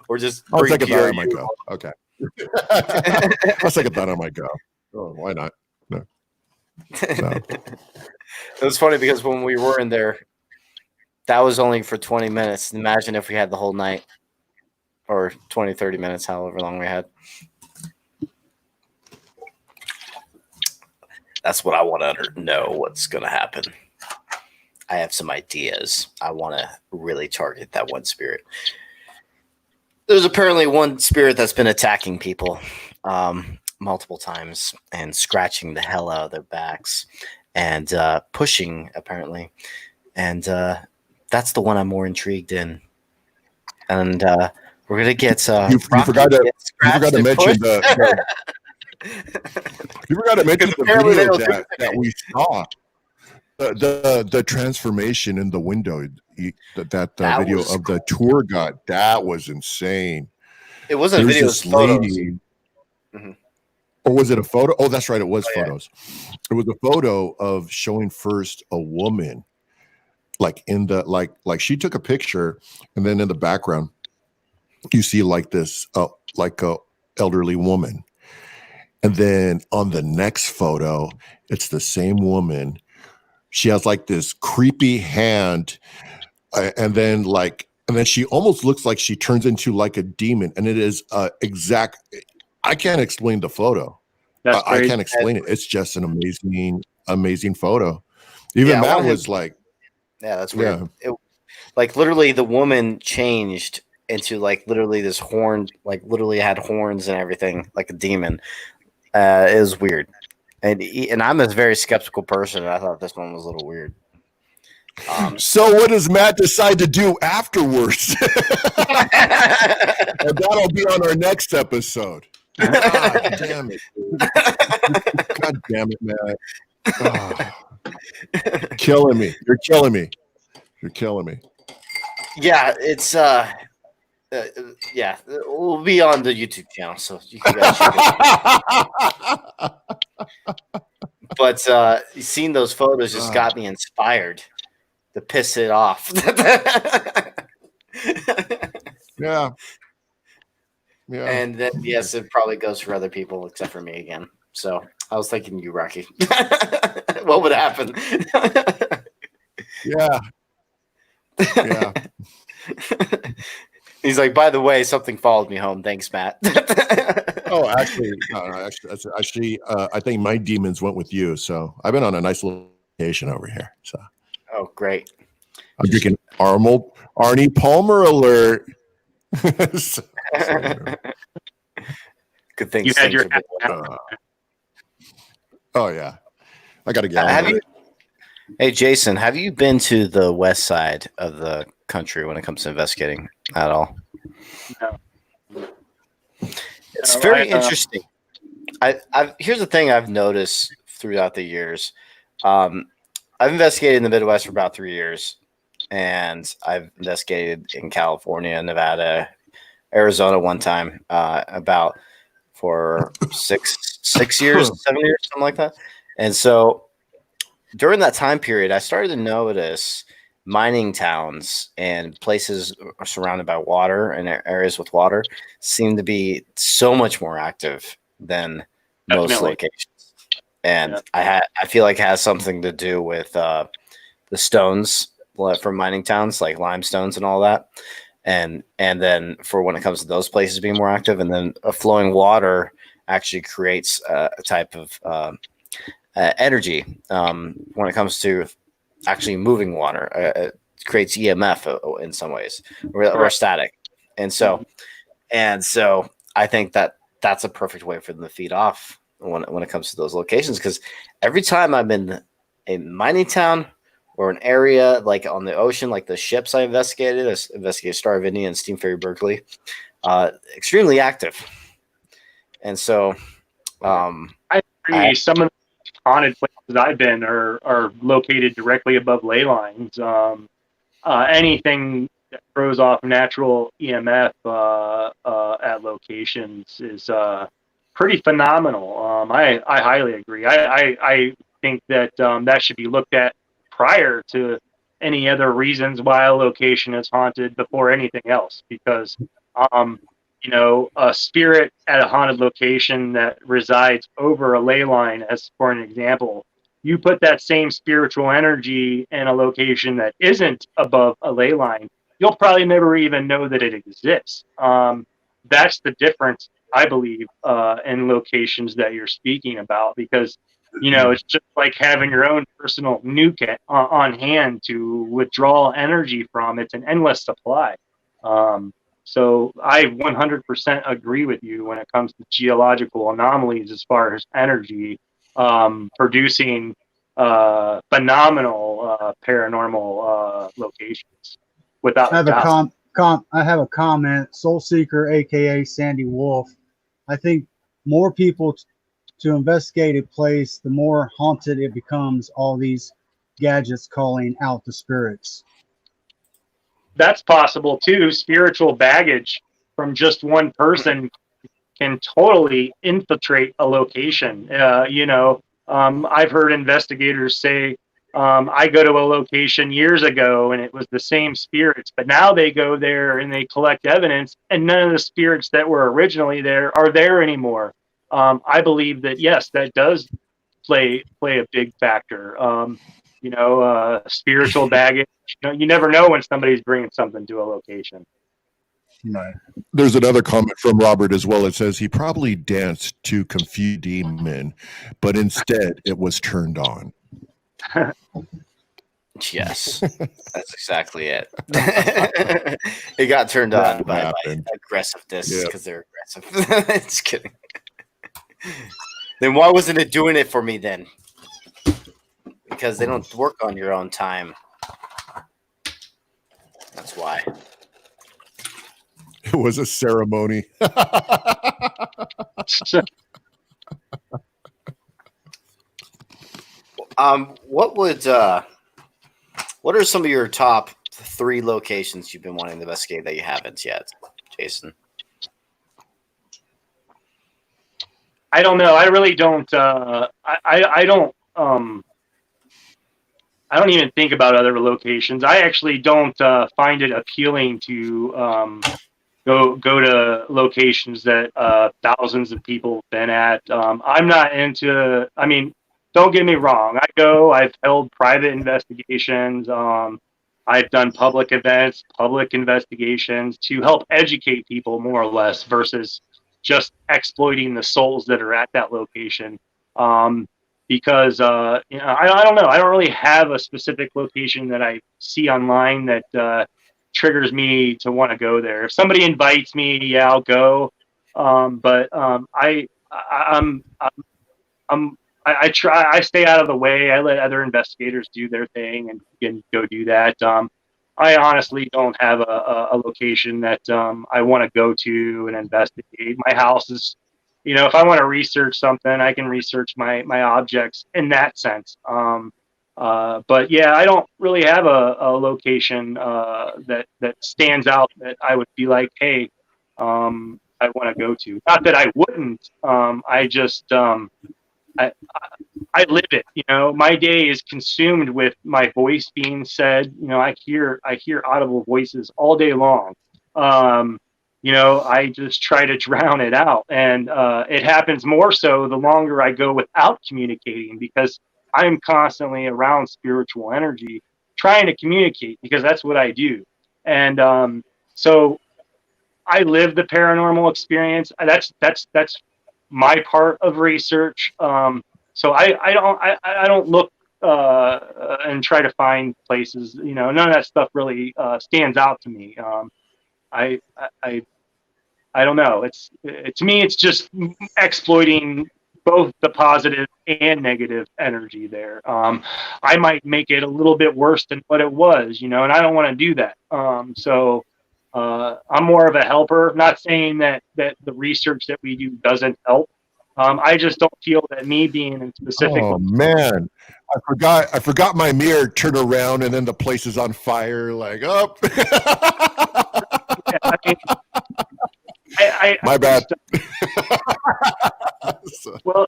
Or just I'll bring take a Pierre. thought. I might go. Okay. I'll take a thought. I might go. Oh, why not? No. It was funny because when we were in there, that was only for 20 minutes. Imagine if we had the whole night, or 20, 30 minutes, however long we had. That's what I want to know what's going to happen. I have some ideas. I want to really target that one spirit. There's apparently one spirit that's been attacking people multiple times and scratching the hell out of their backs and pushing, apparently. And that's the one I'm more intrigued in. And we're going to get... you forgot to mention the you forgot to mention the video that we saw. The transformation in the window, that video of the tour guide, that was insane. It wasn't a video, it was photos. Or was it a photo? Oh, that's right, it was photos. Yeah. It was a photo of showing first a woman, like in the like she took a picture, and then in the background, you see like this like a elderly woman. And then on the next photo, it's the same woman. She has like this creepy hand, and then she almost looks like she turns into like a demon. And it is exact. I can't explain the photo. I can't explain it. It's just an amazing photo. Even Matt was like, "Yeah, that's weird." Yeah. Like literally, the woman changed into like literally this horn, like literally had horns and everything, like a demon. It was weird. And I'm a very skeptical person, and I thought this one was a little weird. So what does Matt decide to do afterwards? And that'll be on our next episode. God damn it. God damn it, Matt. Oh. Killing me. You're killing me. You're killing me. Yeah, it's yeah, we'll be on the YouTube channel, so you can guys check it out. But seeing those photos just got me inspired to piss it off. Yeah. And then it probably goes for other people except for me again. So I was thinking you, Rocky. what would happen? Yeah. Yeah. He's like, by the way, something followed me home. Thanks, Matt. Oh, actually, no, actually, I think my demons went with you. So I've been on a nice little vacation over here. So Oh, great. I'm drinking Arnie Palmer alert. So, Good things. You had things your are good. oh yeah, I got to get. Have you? Hey, Jason, have you been to the west side of the country when it comes to investigating at all? No. It's No, very interesting. Here's the thing I've noticed throughout the years. I've investigated in the Midwest for about 3 years, and I've investigated in California, Nevada, Arizona one time, about for 6 years, 7 years, something like that. And so during that time period, I started to notice mining towns and places surrounded by water and areas with water seem to be so much more active than most Definitely. locations. And I feel like it has something to do with the stones from mining towns, like limestones and all that. And then for when it comes to those places being more active, and then flowing water actually creates a type of energy when it comes to actually moving water. It creates EMF in some ways, or static. And so I think that that's a perfect way for them to feed off when it comes to those locations. Because every time I'm in a mining town or an area like on the ocean, like the ships I investigated Star of India and Steam Ferry Berkeley, extremely active. And so I agree. Some of the haunted places I've been are located directly above ley lines. Anything that throws off natural EMF at locations is pretty phenomenal. I highly agree. I think that that should be looked at prior to any other reasons why a location is haunted before anything else, because a spirit at a haunted location that resides over a ley line, as for an example, you put that same spiritual energy in a location that isn't above a ley line, you'll probably never even know that it exists. That's the difference, I believe, in locations that you're speaking about, because it's just like having your own personal nuke on hand to withdraw energy from. It's an endless supply. So I 100% agree with you when it comes to geological anomalies as far as energy producing phenomenal paranormal locations. Without I have doubt. I have a comment. Soul Seeker, aka Sandy Wolf. I think more people to investigate a place, the more haunted it becomes. All these gadgets calling out the spirits. That's possible too. Spiritual baggage from just one person can totally infiltrate a location. I've heard investigators say, I go to a location years ago and it was the same spirits, but now they go there and they collect evidence and none of the spirits that were originally there are there anymore. I believe that, yes, that does play a big factor. Spiritual baggage. You never know when somebody's bringing something to a location. Right. There's another comment from Robert as well. It says he probably danced to confuse demon, but instead it was turned on. Yes, that's exactly it. It got turned on by aggressiveness because they're aggressive. Just kidding. Then why wasn't it doing it for me then? Because they don't work on your own time. That's why. It was a ceremony. What are some of your top 3 locations you've been wanting to investigate that you haven't yet, Jason? I don't know. I really don't. I don't. I don't even think about other locations. I actually don't find it appealing to go to locations that thousands of people have been at. I'm not into. I mean, don't get me wrong. I've held private investigations. I've done public events, public investigations to help educate people more or less versus just exploiting the souls that are at that location. Because I don't know. I don't really have a specific location that I see online that triggers me to want to go there. If somebody invites me, yeah, I'll go. I try. I stay out of the way. I let other investigators do their thing and go do that. I honestly don't have a location that I want to go to and investigate. My house is, if I want to research something, I can research my objects in that sense. But yeah, I don't really have a location that stands out that I would be like, hey, I want to go to. Not that I wouldn't. I just I live it. My day is consumed with my voice being said. I hear audible voices all day long. I just try to drown it out, and it happens more so the longer I go without communicating, because I'm constantly around spiritual energy trying to communicate, because that's what I do. And so I live the paranormal experience. That's my part of research. So I don't look and try to find places. None of that stuff really stands out to me. I don't know. To me, it's just exploiting both the positive and negative energy there. I might make it a little bit worse than what it was, and I don't want to do that. So I'm more of a helper. Not saying that the research that we do doesn't help. I just don't feel that me being in specific. Oh man, I forgot my mirror. Turn around and then the place is on fire. Like, oh. Yeah, my bad. Well,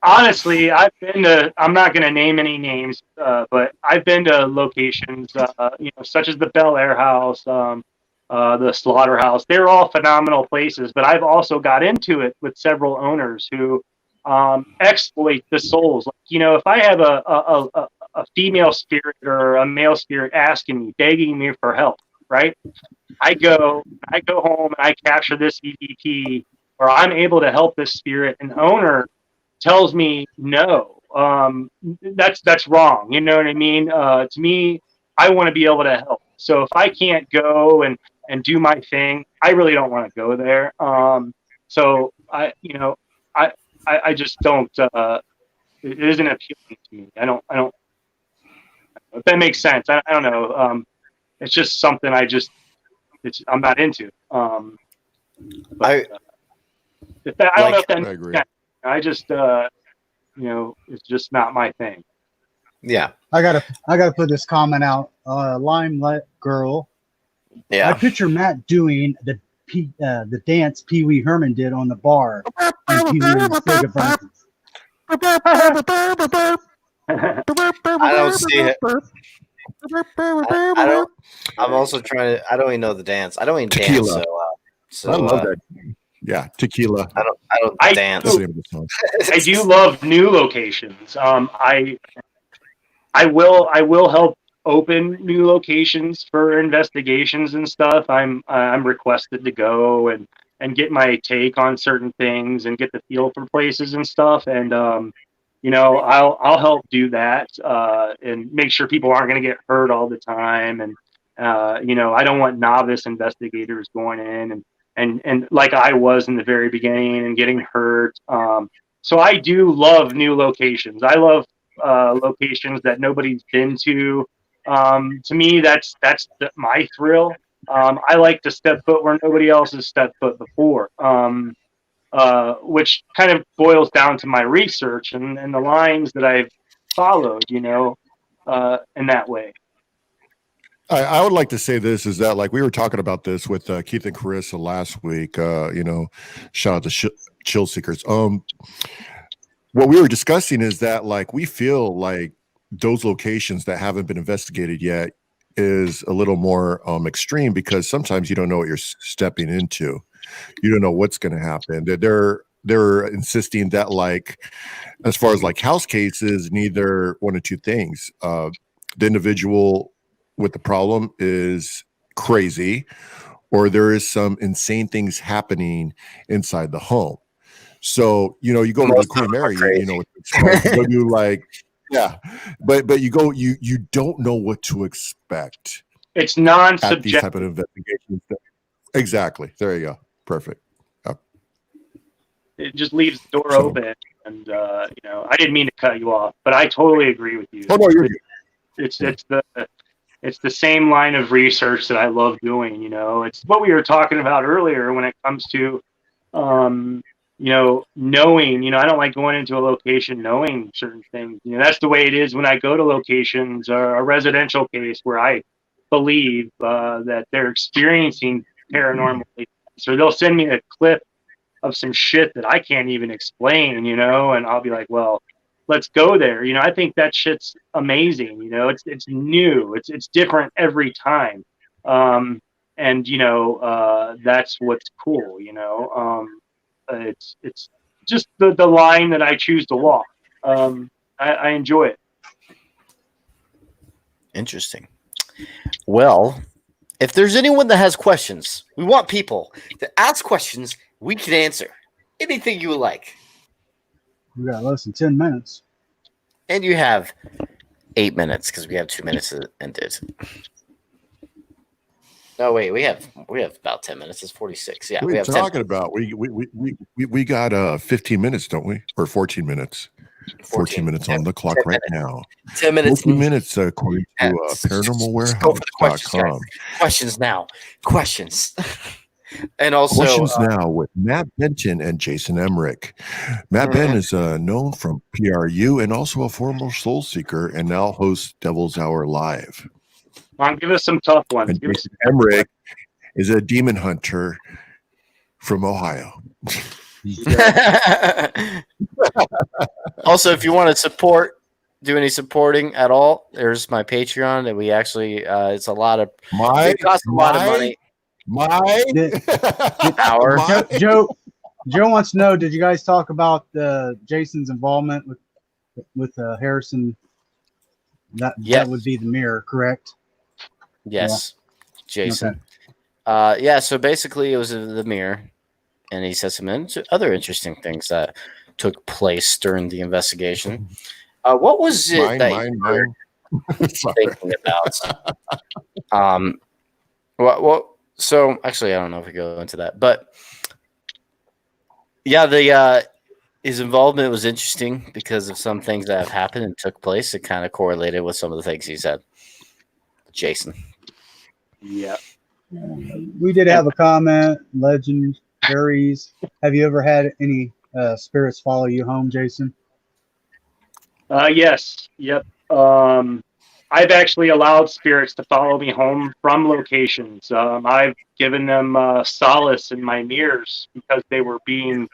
honestly, I've been to. I'm not going to name any names, but I've been to locations, such as the Bel Air House, the Slaughterhouse. They're all phenomenal places, but I've also got into it with several owners who exploit the souls. If I have a female spirit or a male spirit asking me, begging me for help, right? I go home and I capture this EVP, or I'm able to help this spirit. An owner tells me no. That's wrong. You know what I mean? To me, I want to be able to help. So if I can't go and do my thing, I really don't want to go there. So I just don't. It isn't appealing to me. I don't. If that makes sense. I don't know. It's just something I'm not into. I don't know if that. I agree. I just it's just not my thing. Yeah. I gotta put this comment out. Limelight Girl. Yeah. I picture Matt doing the dance Pee Wee Herman did on the bar. And Pee Wee and Sega Francis. I don't see it. I don't. I'm also trying to. I don't even know the dance. I don't even Tequila. dance. So I love that. Yeah, tequila. I don't dance. That's the name of the song. I do love new locations. I will help open new locations for investigations and stuff. I'm requested to go and get my take on certain things and get the feel for places and stuff. And I'll help do that and make sure people aren't going to get hurt all the time. And I don't want novice investigators going in and like I was in the very beginning and getting hurt. So I do love new locations. I love locations that nobody's been to. To me, that's my thrill. I like to step foot where nobody else has stepped foot before, which kind of boils down to my research and the lines that I've followed, in that way. I would like to say this is that, like, we were talking about this with Keith and Carissa last week. Shout out to Chill Seekers. What we were discussing is that, like, we feel like those locations that haven't been investigated yet is a little more extreme, because sometimes you don't know what you're stepping into. You don't know what's going to happen. There they're insisting that, like, as far as like house cases, neither one of two things. The individual with the problem is crazy, or there is some insane things happening inside the home. So, you know, you go over to Queen Mary, you know, you go do like, yeah, but you go, you don't know what to expect. It's At these non-subjective. type of investigations. Exactly. There you go. Perfect. It just leaves the door So- open. And you know, I didn't mean to cut you off, but I totally agree with you. Oh no, you're good. It's the same line of research that I love doing. You know, it's what we were talking about earlier when it comes to, you know, knowing. You know, I don't like going into a location knowing certain things. You know, that's the way it is when I go to locations or a residential case where I believe that they're experiencing paranormal, so they'll send me a clip of some shit that I can't even explain, you know, and I'll be like, well, let's go there. You know, I think that shit's amazing. You know, it's new. It's different every time. And you know, that's what's cool, you know. It's just the line that I choose to walk. I enjoy it. Interesting. Well, if there's anyone that has questions, we want people to ask questions we can answer. Anything you would like. We got less than 10 minutes. And you have 8 minutes because we have 2 minutes to end it. No, wait, we have about 10 minutes. It's 46. Yeah, What we are you have 10. talking about? We got 15 minutes, don't we? Or 14 minutes? 14 minutes on the clock right now. 10 minutes. 14 minutes according to Just go for the questions, guys. paranormalwarehouse.com. Questions now. Questions. And also Questions now with Matt Benton and Jason Emerick. Matt Benton is known from PRU and also a former soul seeker and now hosts Devil's Hour Live. Give us some tough ones. And Jason Emerick is a demon hunter from Ohio. Also, if you want to do any supporting at all, there's my Patreon that we actually it's a lot of it costs a lot of money. Joe wants to know, did you guys talk about Jason's involvement with Harrison? That would be the mirror, correct? Yes, yeah. Jason. Okay. Yeah, so basically it was the mirror, and he said some other interesting things that took place during the investigation. What was it you were thinking about? What? So actually, I don't know if we go into that, but yeah, his involvement was interesting because of some things that have happened and took place. It kind of correlated with some of the things he said. Jason. Yeah. We did have a comment, legend, fairies. Have you ever had any spirits follow you home, Jason? Yes. Yep. I've actually allowed spirits to follow me home from locations. I've given them solace in my mirrors because they were being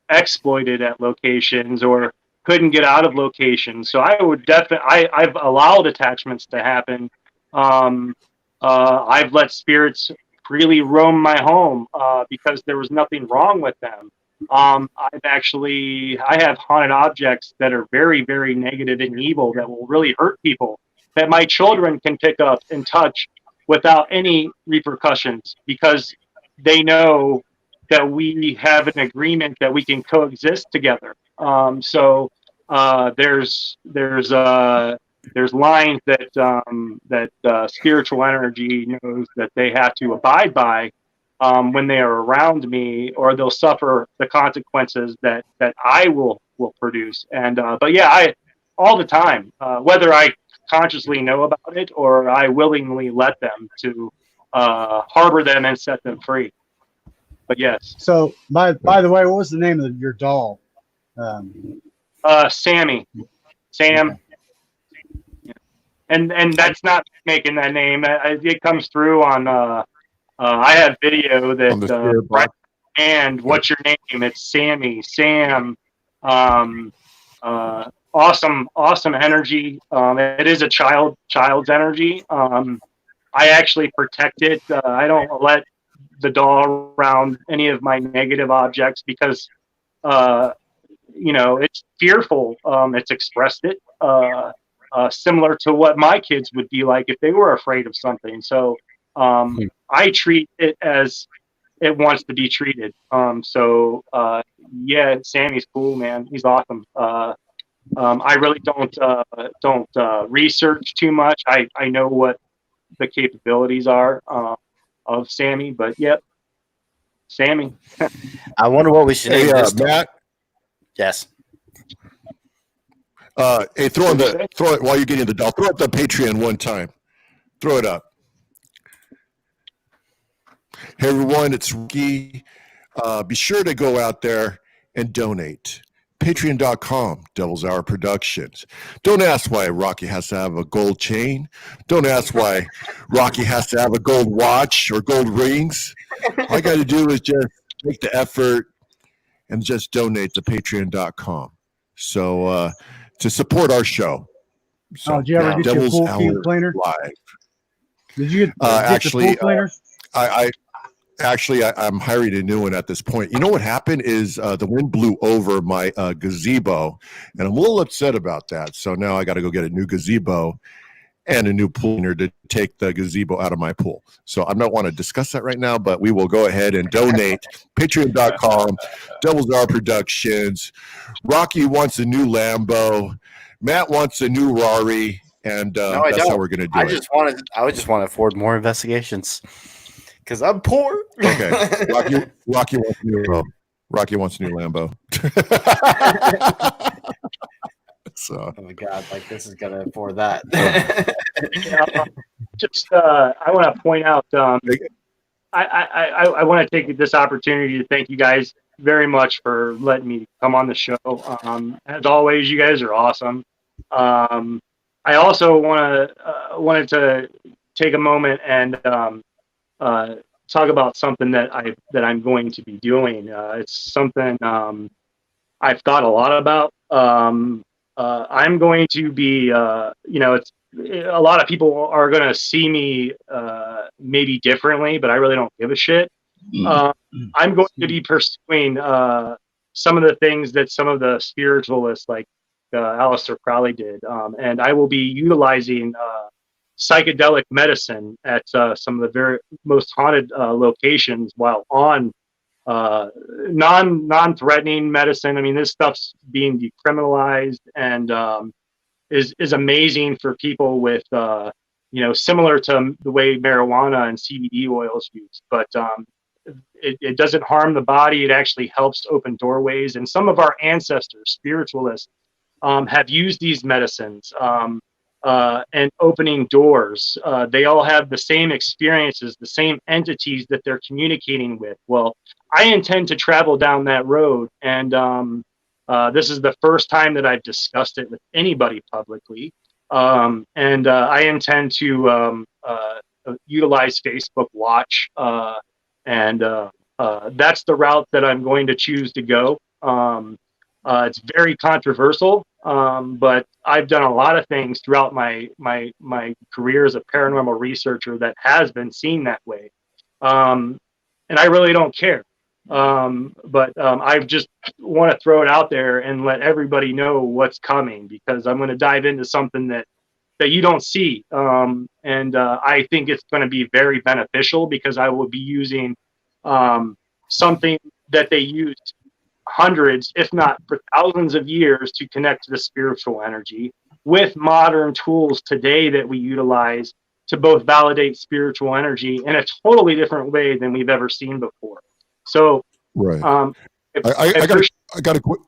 exploited at locations or couldn't get out of locations. So I would I've allowed attachments to happen. I've let spirits freely roam my home because there was nothing wrong with them. I have haunted objects that are very, very negative and evil that will really hurt people that my children can pick up and touch without any repercussions because they know that we have an agreement that we can coexist together. So there's lines that spiritual energy knows that they have to abide by when they are around me, or they'll suffer the consequences that I will produce. And but yeah, I all the time, whether I consciously know about it or I willingly let them to harbor them and set them free. But yes. So by the way, what was the name of your doll? Sammy. Sam. Okay. And that's not making that name. It comes through on. I have video that. Right, and what's your name? It's Sammy. Sam. Awesome energy. It is a child's energy. I actually protect it. I don't let the doll around any of my negative objects because, it's fearful. It's expressed it similar to what my kids would be like if they were afraid of something. So I treat it as it wants to be treated. Yeah, Sammy's cool, man. He's awesome. I really don't research too much. I know what the capabilities are of Sammy, but yep, Sammy. I wonder what we should name this. Matt. Yes. Hey, throw it while you're getting the doll. Throw up the Patreon one time. Throw it up. Hey everyone, it's Ricky. Be sure to go out there and donate. Patreon.com, Devil's Hour Productions. Don't ask why Rocky has to have a gold chain. Don't ask why Rocky has to have a gold watch or gold rings. All I got to do is just make the effort and just donate to Patreon.com. So to support our show. So, did you ever get your pool cleaner? Live. Did you get actually, the pool cleaner? I'm hiring a new one at this point. You know what happened is the wind blew over my gazebo, and I'm a little upset about that. So now I got to go get a new gazebo and a new pool cleaner to take the gazebo out of my pool. So I don't want to discuss that right now, but we will go ahead and donate. Patreon.com, Devil's Hour Productions. Rocky wants a new Lambo. Matt wants a new Rari, and that's how we're going to do it. I just want to afford more investigations because I'm poor. Okay, Rocky wants a new Lambo. Rocky wants a new Lambo. So. Oh my God! Like this is gonna afford that. I want to point out. I want to take this opportunity to thank you guys very much for letting me come on the show. As always, you guys are awesome. I also wanted to take a moment and talk about something that I'm going to be doing. It's something I've thought a lot about. I'm going to be, it's a lot of people are going to see me maybe differently, but I really don't give a shit. I'm going to be pursuing some of the things that some of the spiritualists like Aleister Crowley did, and I will be utilizing psychedelic medicine at some of the very most haunted locations while on non-threatening medicine. I mean, this stuff's being decriminalized and is amazing for people with similar to the way marijuana and CBD oil is used, but it doesn't harm the body. It actually helps open doorways, and some of our ancestors, spiritualists, have used these medicines and opening doors. They all have the same experiences, the same entities that they're communicating with. Well, I intend to travel down that road, and this is the first time that I've discussed it with anybody publicly. I intend to utilize Facebook Watch, and that's the route that I'm going to choose to go. It's very controversial, but I've done a lot of things throughout my career as a paranormal researcher that has been seen that way, and I really don't care. But I just want to throw it out there and let everybody know what's coming, because I'm going to dive into something that you don't see, and I think it's going to be very beneficial, because I will be using something that they used hundreds, if not for thousands of years, to connect to the spiritual energy, with modern tools today that we utilize to both validate spiritual energy in a totally different way than we've ever seen before. So, right. I got a quick.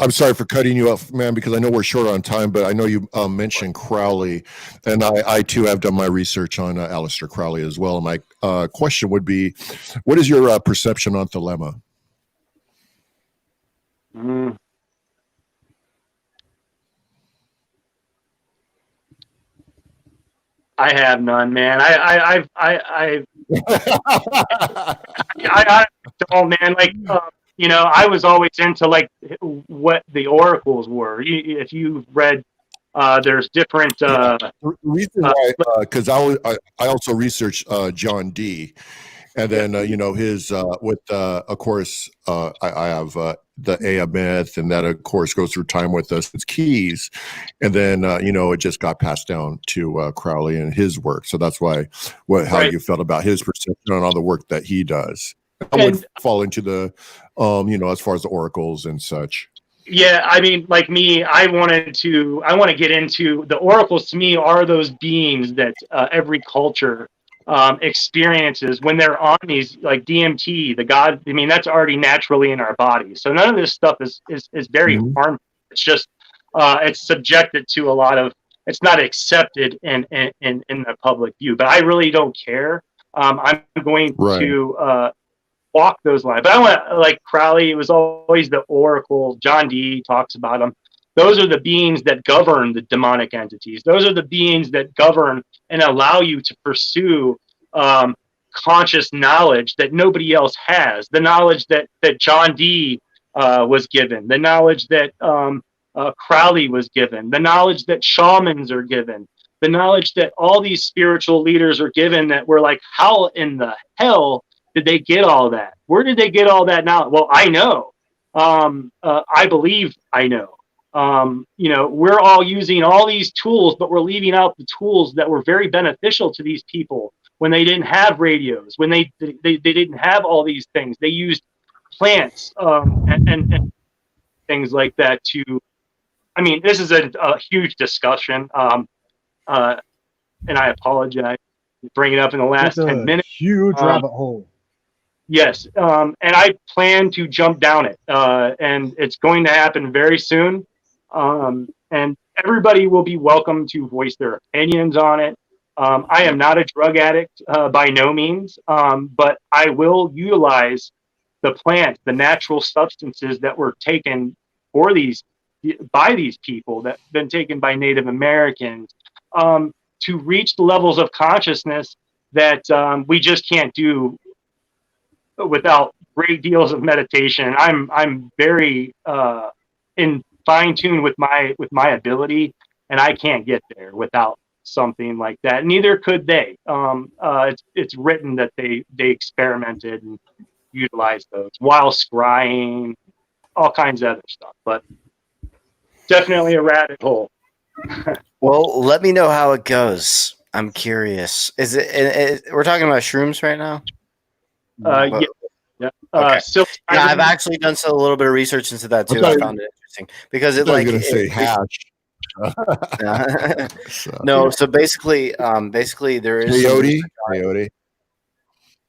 I'm sorry for cutting you off, man, because I know we're short on time, but I know you mentioned Crowley, and I too have done my research on Aleister Crowley as well. My question would be, what is your perception on Thelema? I have none, man. I don't, man. Like, I was always into like what the oracles were. If you've read There's different. The reason why, because I also researched John D. And then, his, of course, I have the Aya myth, and that, of course, goes through time with us. It's keys. And then, it just got passed down to Crowley and his work. So that's why, how you felt about his perception on all the work that he does. I would fall into the, as far as the oracles and such. Yeah, I mean, like me, I want to get into the oracles. To me, are those beings that every culture experiences when they're on these, like DMT, the God. I mean, that's already naturally in our bodies. So none of this stuff is very harmful. It's just it's subjected to a lot of. It's not accepted in the public view. But I really don't care. I'm going to walk those lines. But I want, like Crowley, it was always the oracle. John D talks about them. Those are the beings that govern the demonic entities. Those are the beings that govern and allow you to pursue conscious knowledge that nobody else has. The knowledge that John D was given. The knowledge that Crowley was given. The knowledge that shamans are given. The knowledge that all these spiritual leaders are given, that we're like, how in the hell did they get all that? Where did they get all that knowledge? Well, I know. I believe I know. We're all using all these tools, but we're leaving out the tools that were very beneficial to these people when they didn't have radios, when they didn't have all these things. They used plants and things like that to. I mean, this is a huge discussion, and I apologize for bringing it up in the last 10 minutes. Huge rabbit hole. Yes, and I plan to jump down it, and it's going to happen very soon. And everybody will be welcome to voice their opinions on it. I am not a drug addict by no means, but I will utilize the plants, the natural substances that were taken by these people, that have been taken by Native Americans, to reach the levels of consciousness that we just can't do without great deals of meditation. I'm very in fine tune with my ability, and I can't get there without something like that. Neither could they. It's written that they experimented and utilized those while scrying, all kinds of other stuff. But definitely a rabbit hole. Well, let me know how it goes. I'm curious. Is it? We're talking about shrooms right now. Yeah. Okay. So I've actually done a little bit of research into that too. I found it interesting because it going to say hash. No, so basically there is peyote.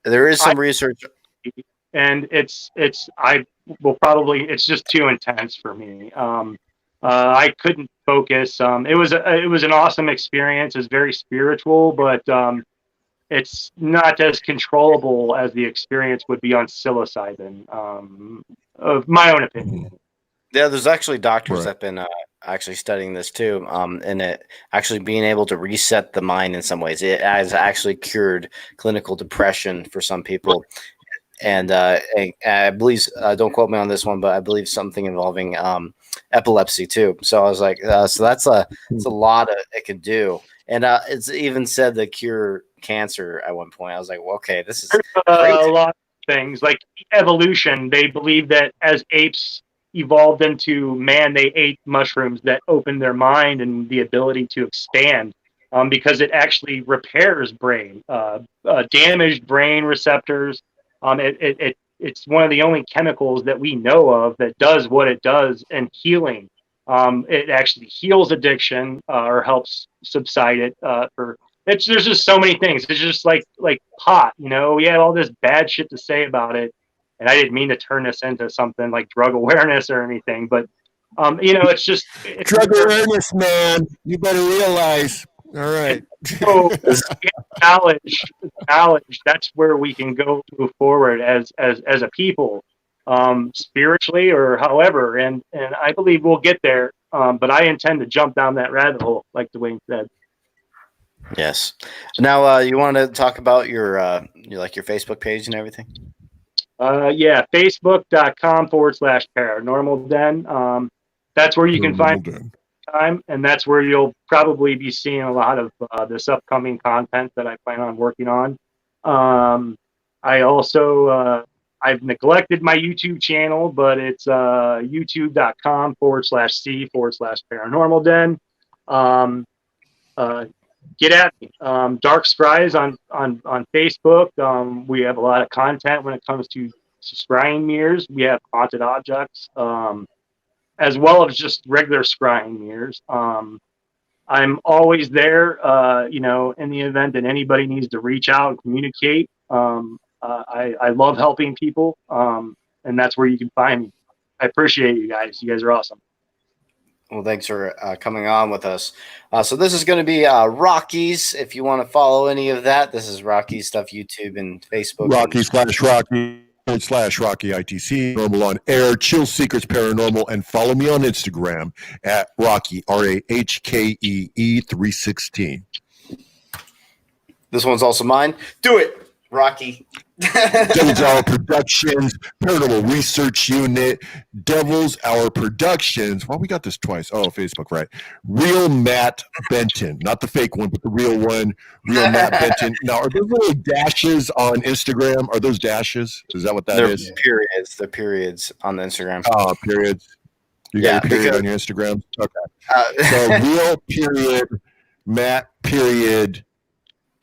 There is some research, and it's just too intense for me. I couldn't focus. It was an awesome experience. It's very spiritual, but it's not as controllable as the experience would be on psilocybin, of my own opinion. Yeah, there's actually doctors that have been actually studying this too, and it actually being able to reset the mind in some ways. It has actually cured clinical depression for some people. And I believe, don't quote me on this one, but I believe something involving epilepsy too. So I was like, so that's it's a lot it can do. And it's even said to cure cancer at one point. I was like, well, okay, this is a lot of things like evolution. They believe that as apes evolved into man, they ate mushrooms that opened their mind and the ability to expand, because it actually repairs brain, damaged brain receptors. It's one of the only chemicals that we know of that does what it does in healing. It actually heals addiction, or helps subside it. There's just so many things. It's just like pot. We had all this bad shit to say about it, and I didn't mean to turn this into something like drug awareness or anything. But it's just drug awareness, man. You better realize. All right. So knowledge. That's where we can move forward as a people, spiritually or however. And I believe we'll get there. But I intend to jump down that rabbit hole, like Dwayne said. Yes. Now, you want to talk about your Facebook page and everything? Yeah, Facebook.com/paranormal den. That's where you can find time, and that's where you'll probably be seeing a lot of this upcoming content that I plan on working on. I also I've neglected my YouTube channel, but it's youtube.com/C/paranormal den. Get at me. Dark Scries on Facebook. We have a lot of content when it comes to scrying mirrors. We have haunted objects, as well as just regular scrying mirrors. I'm always there, in the event that anybody needs to reach out and communicate. I love helping people, and that's where you can find me. I appreciate you guys. You guys are awesome. Well, thanks for coming on with us. So this is going to be Rocky's. If you want to follow any of that, this is Rocky's stuff, YouTube and Facebook. Rocky/Rocky ITC Normal on air, Chill Seekers Paranormal, and follow me on Instagram at Rocky RAHKEE 316. This one's also mine. Do it, Rocky. Devil's Hour Productions, Paranormal Research Unit, Devil's Hour Productions. Well, we got this twice. Oh, Facebook, right. Real Matt Benton. Not the fake one, but the real one. Real Matt Benton. Now, are those little dashes on Instagram? Are those dashes? Is that what that is? They're periods. They're periods on the Instagram. Oh, periods. You got a period on your Instagram? Okay. So real period, Matt period,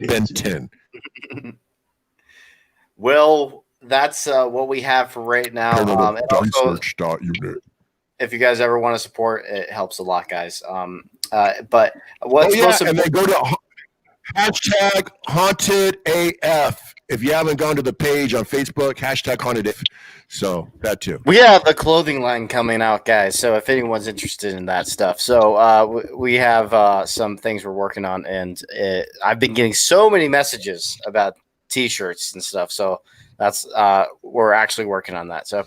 Benton. Well, that's what we have for right now. And also, if you guys ever want to support, it helps a lot, guys. But what's and then go to hashtag Haunted AF. If you haven't gone to the page on Facebook, hashtag Haunted AF. So that too. We have the clothing line coming out, guys. So if anyone's interested in that stuff, so we have some things we're working on, and I've been getting so many messages about T-shirts and stuff. So that's we're actually working on that. So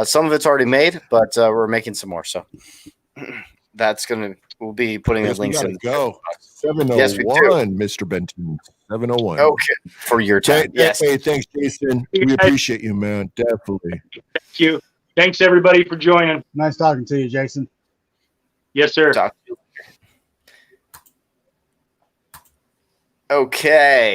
some of it's already made, but we're making some more. So we'll be putting the links in. Go 701, yes, Mr. Benton. 701. Okay, for your time. Yes. Hey, thanks, Jason. We appreciate you, man. Definitely. Thank you. Thanks everybody for joining. Nice talking to you, Jason. Yes, sir. Okay.